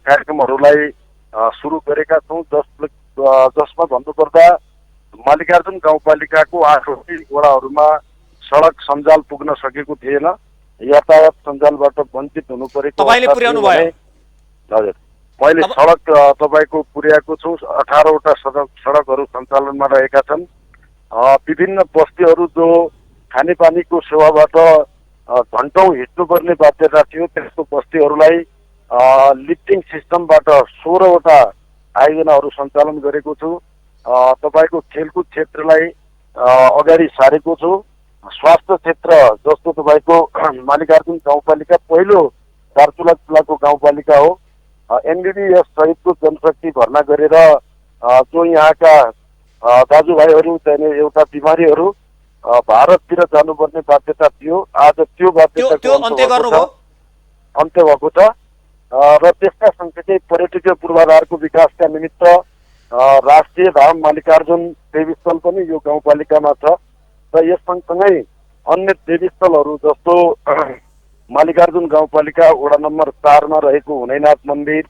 कार्यक्रमहरूलाई सुरु गरेका छौँ, जसमा भन्नुपर्दा मल्लिकार्जुन गाउँपालिकाको 8वटै वडाहरूमा सडक सञ्जाल पुग्न सकेको थिएन, यातायात सञ्जालबाट वञ्चित हुनु परेको। तपाईँले पुर्याउनु भयो? हजुर, मैले सडक तपाईँको पुर्याएको छु। 18वटा सडकहरू सञ्चालनमा रहेका छन्। विभिन्न बस्तीहरू जो खानेपानीको सेवाबाट घन्टौँ हिँड्नुपर्ने बाध्यता थियो, त्यस्तो बस्तीहरूलाई लिफ्टिङ सिस्टमबाट 16वटा आयोजनाहरू सञ्चालन गरेको छु। तपाईँको खेलकुद क्षेत्रलाई अगाडि सारेको छु। स्वास्थ्य क्षेत्र जस्तो तपाईँको मल्लिकार्जुन गाउँपालिका पहिलो दार्चुला जिल्लाको गाउँपालिका हो। एमबिबिएस सहितको जनशक्ति भर्ना गरेर जो यहाँका दाजुभाइहरू चाहिँ एउटा बिमारीहरू भारततिर जानुपर्ने बाध्यता थियो, आज त्यो बाध्यता अन्त्य भएको छ र त्यसका सँगसँगै पर्यटकीय पूर्वाधारको विकासका निमित्त राष्ट्रिय धाम मल्लिकार्जुन देवीस्थल पनि यो गाउँपालिकामा छ र यस सँगसँगै अन्य देवीस्थलहरू जस्तो मल्लिकार्जुन गाउँपालिका वडा नम्बर 4 मा रहेको हुनैनाथ मन्दिर,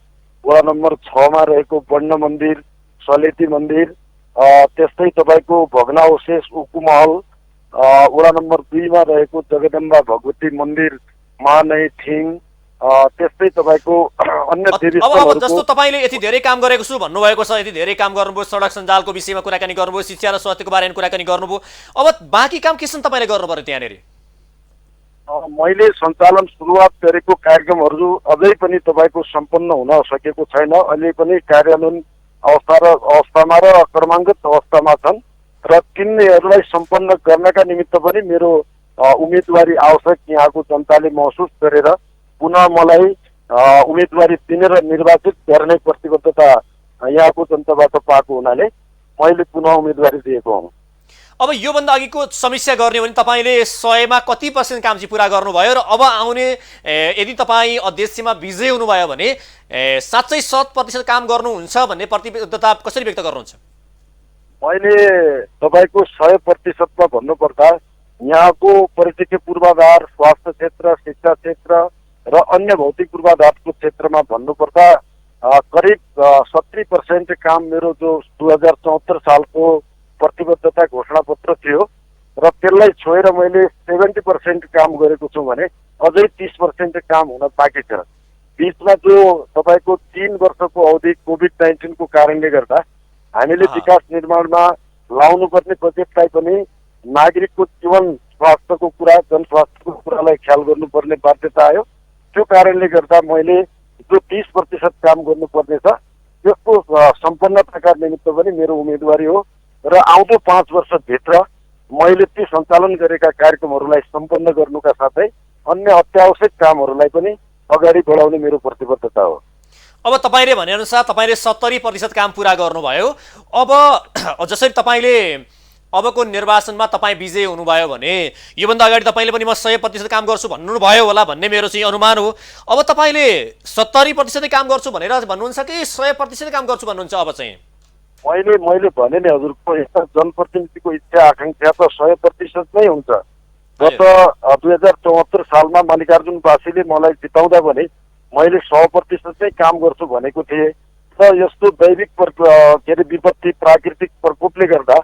वडा नम्बर 6 मा रहेको बन्न मन्दिर, सलेती मन्दिर, त्यस्तै तपाईँको भग्नावशेष उकुमहल, वडा नम्बर 2 मा रहेको जगदम्बा भगवती मन्दिर, मानै थिङ, त्यस्तै तपाईँको अन्य देवीस्थलहरू। जस्तो तपाईँले यति धेरै काम गरेको छु भन्नुभएको छ, यति धेरै काम गर्नुभयो, सडक सञ्जालको विषयमा कुराकानी गर्नुभयो, शिक्षा र स्वास्थ्यको बारेमा कुराकानी गर्नुभयो, अब बाँकी काम के छन् तपाईँले गर्नु पर्यो त्यहाँनिर? मैले सञ्चालन सुरुवात गरेको कार्यक्रमहरू अझै पनि तपाईँको सम्पन्न हुन सकेको छैन। अहिले पनि कार्यान्वयन अवस्थामा र क्रमाङ्कित अवस्थामा छन् र तिनीहरूलाई सम्पन्न गर्नका निमित्त पनि मेरो उम्मेदवारी आवश्यक यहाँको जनताले महसुस गरेर पुनः मलाई उम्मेदवारी दिने र निर्वाचित गर्ने प्रतिबद्धता यहाँको जनताबाट पाएको हुनाले मैले पुनः उम्मेदवारी दिएको हुँ। अब योभन्दा अघिको समीक्षा गर्ने हो भने तपाईँले 100मा कति पर्सेन्ट काम चाहिँ पुरा गर्नुभयो र अब आउने यदि तपाईँ अध्यक्षमा विजय हुनुभयो भने साँच्चै 100% काम गर्नुहुन्छ भन्ने प्रतिबद्धता कसरी व्यक्त गर्नुहुन्छ? मैले तपाईँको 100%मा भन्नुपर्दा यहाँको पर्यटकीय पूर्वाधार, स्वास्थ्य क्षेत्र, शिक्षा क्षेत्र र अन्य भौतिक पूर्वाधारको क्षेत्रमा भन्नुपर्दा करिब 70% काम मेरो जो 2074 सालको प्रतिबद्धता घोषणापत्र थियो र त्यसलाई छोडेर मैले 70% काम गरेको छु भने अझै 30% काम हुन बाँकी छ। बीचमा जो तपाईँको 3 वर्षको अवधि कोभिड-19 को कारणले गर्दा हामीले विकास निर्माणमा लाउनुपर्ने बजेटलाई पनि नागरिकको जीवन स्वास्थ्यको कुरा, जनस्वास्थ्यको कुरालाई ख्याल गर्नुपर्ने बाध्यता आयो। त्यो कारणले गर्दा मैले जो 30% काम गर्नुपर्ने छ त्यसको सम्पन्नताका निमित्त पनि मेरो उम्मेदवारी हो र आउँदो 5 वर्षभित्र मैले ती सञ्चालन गरेका कार्यक्रमहरूलाई सम्पन्न गर्नुका साथै अन्य अत्यावश्यक कामहरूलाई पनि अगाडि बढाउने मेरो प्रतिबद्धता हो। अब तपाईँले भनेअनुसार तपाईँले 70% काम पुरा गर्नुभयो। अब जसरी तपाईँले अबको निर्वाचनमा तपाईँ विजयी हुनुभयो भने योभन्दा अगाडि तपाईँले पनि म 100% काम गर्छु भन्नुभयो होला भन्ने मेरो चाहिँ अनुमान हो। अब तपाईँले 70% काम गर्छु भनेर भन्नुहुन्छ कि 100% काम गर्छु भन्नुहुन्छ? अब चाहिँ मैले भने नि हजुरको यस्ता जनप्रतिनिधिको इच्छा आकाङ्क्षा त 100% नै हुन्छ। गत 2074 सालमा मल्लिकार्जुनवासीले मलाई जिताउँदा भने मैले 100% नै काम गर्छु भनेको थिएँ र यस्तो दैविक के अरे विपत्ति प्राकृतिक प्रकोपले गर्दा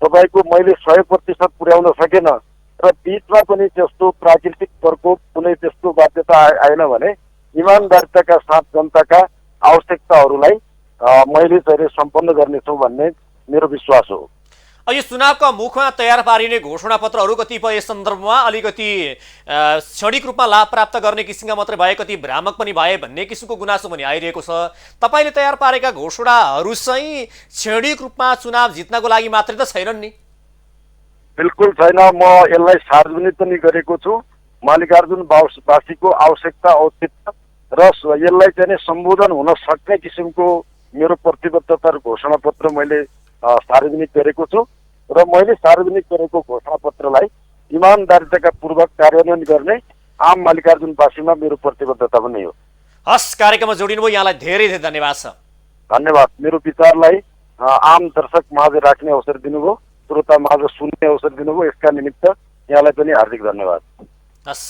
तपाईँको मैले 100% पुर्याउन सकेन र बिचमा पनि त्यस्तो प्राकृतिक प्रकोप कुनै त्यस्तो बाध्यता आएन भने इमानदारिताका साथ जनताका आवश्यकताहरूलाई मैले चाहिँ सम्पन्न गर्नेछु भन्ने मेरो विश्वास हो। यो चुनावका मुखमा तयार पारिने घोषणापत्रहरू कतिपय सन्दर्भमा अलिकति क्षणिक रूपमा लाभ प्राप्त गर्ने किसिमका मात्रै भए, कति भ्रामक पनि भए भन्ने किसिमको गुनासो पनि आइरहेको छ। तपाईँले तयार पारेका घोषणाहरू चाहिँ क्षणिक रूपमा चुनाव जित्नको लागि मात्रै त छैनन् नि? बिल्कुल छैन। म यसलाई सार्वजनिक पनि गरेको छु। मल्लिकार्जुनवासीको आवश्यकता औचित्य र यसलाई चाहिँ सम्बोधन हुन सक्ने किसिमको मेरो प्रतिबद्धता र घोषणापत्र मैले सार्वजनिक गरेको छु र मैले सार्वजनिक गरेको घोषणापत्रलाई इमानदारिताका पूर्वक कार्यान्वयन गर्ने आम मल्लिकार्जुनवासीमा मेरो प्रतिबद्धता पनि हो। हस्, कार्यक्रममा जोडिनु भयो, यहाँलाई धेरै धेरै धन्यवाद छ। धन्यवाद। मेरो विचारलाई आम दर्शक माझ राख्ने अवसर दिनुभयो, श्रोता माझ सुन्ने अवसर दिनुभयो, यसका निमित्त यहाँलाई पनि हार्दिक धन्यवाद। हस्,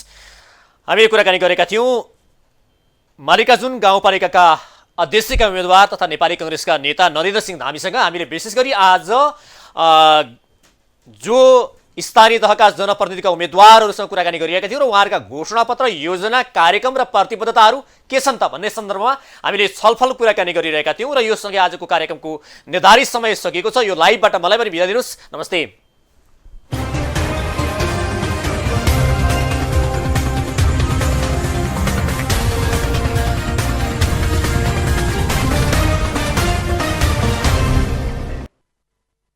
हामी कुराकानी गरेका थियौँ मल्लिकार्जुन गाउँपालिकाका अध्यक्षका उम्मेदवार तथा नेपाली कांग्रेसका नेता नरेन्द्र सिंह धामीसँग। हामीले विशेष गरी आज जो स्थानीय तहका जनप्रतिनिधिका उम्मेदवारहरूसँग कुराकानी गरिरहेका थियौँ र उहाँहरूका घोषणापत्र, योजना, कार्यक्रम र प्रतिबद्धताहरू के छन् त भन्ने सन्दर्भमा हामीले छलफल कुराकानी गरिरहेका थियौँ र यो सँगै आजको कार्यक्रमको निर्धारित समय सकिएको छ। यो लाइभबाट मलाई पनि बिदा दिनुहोस्। नमस्ते।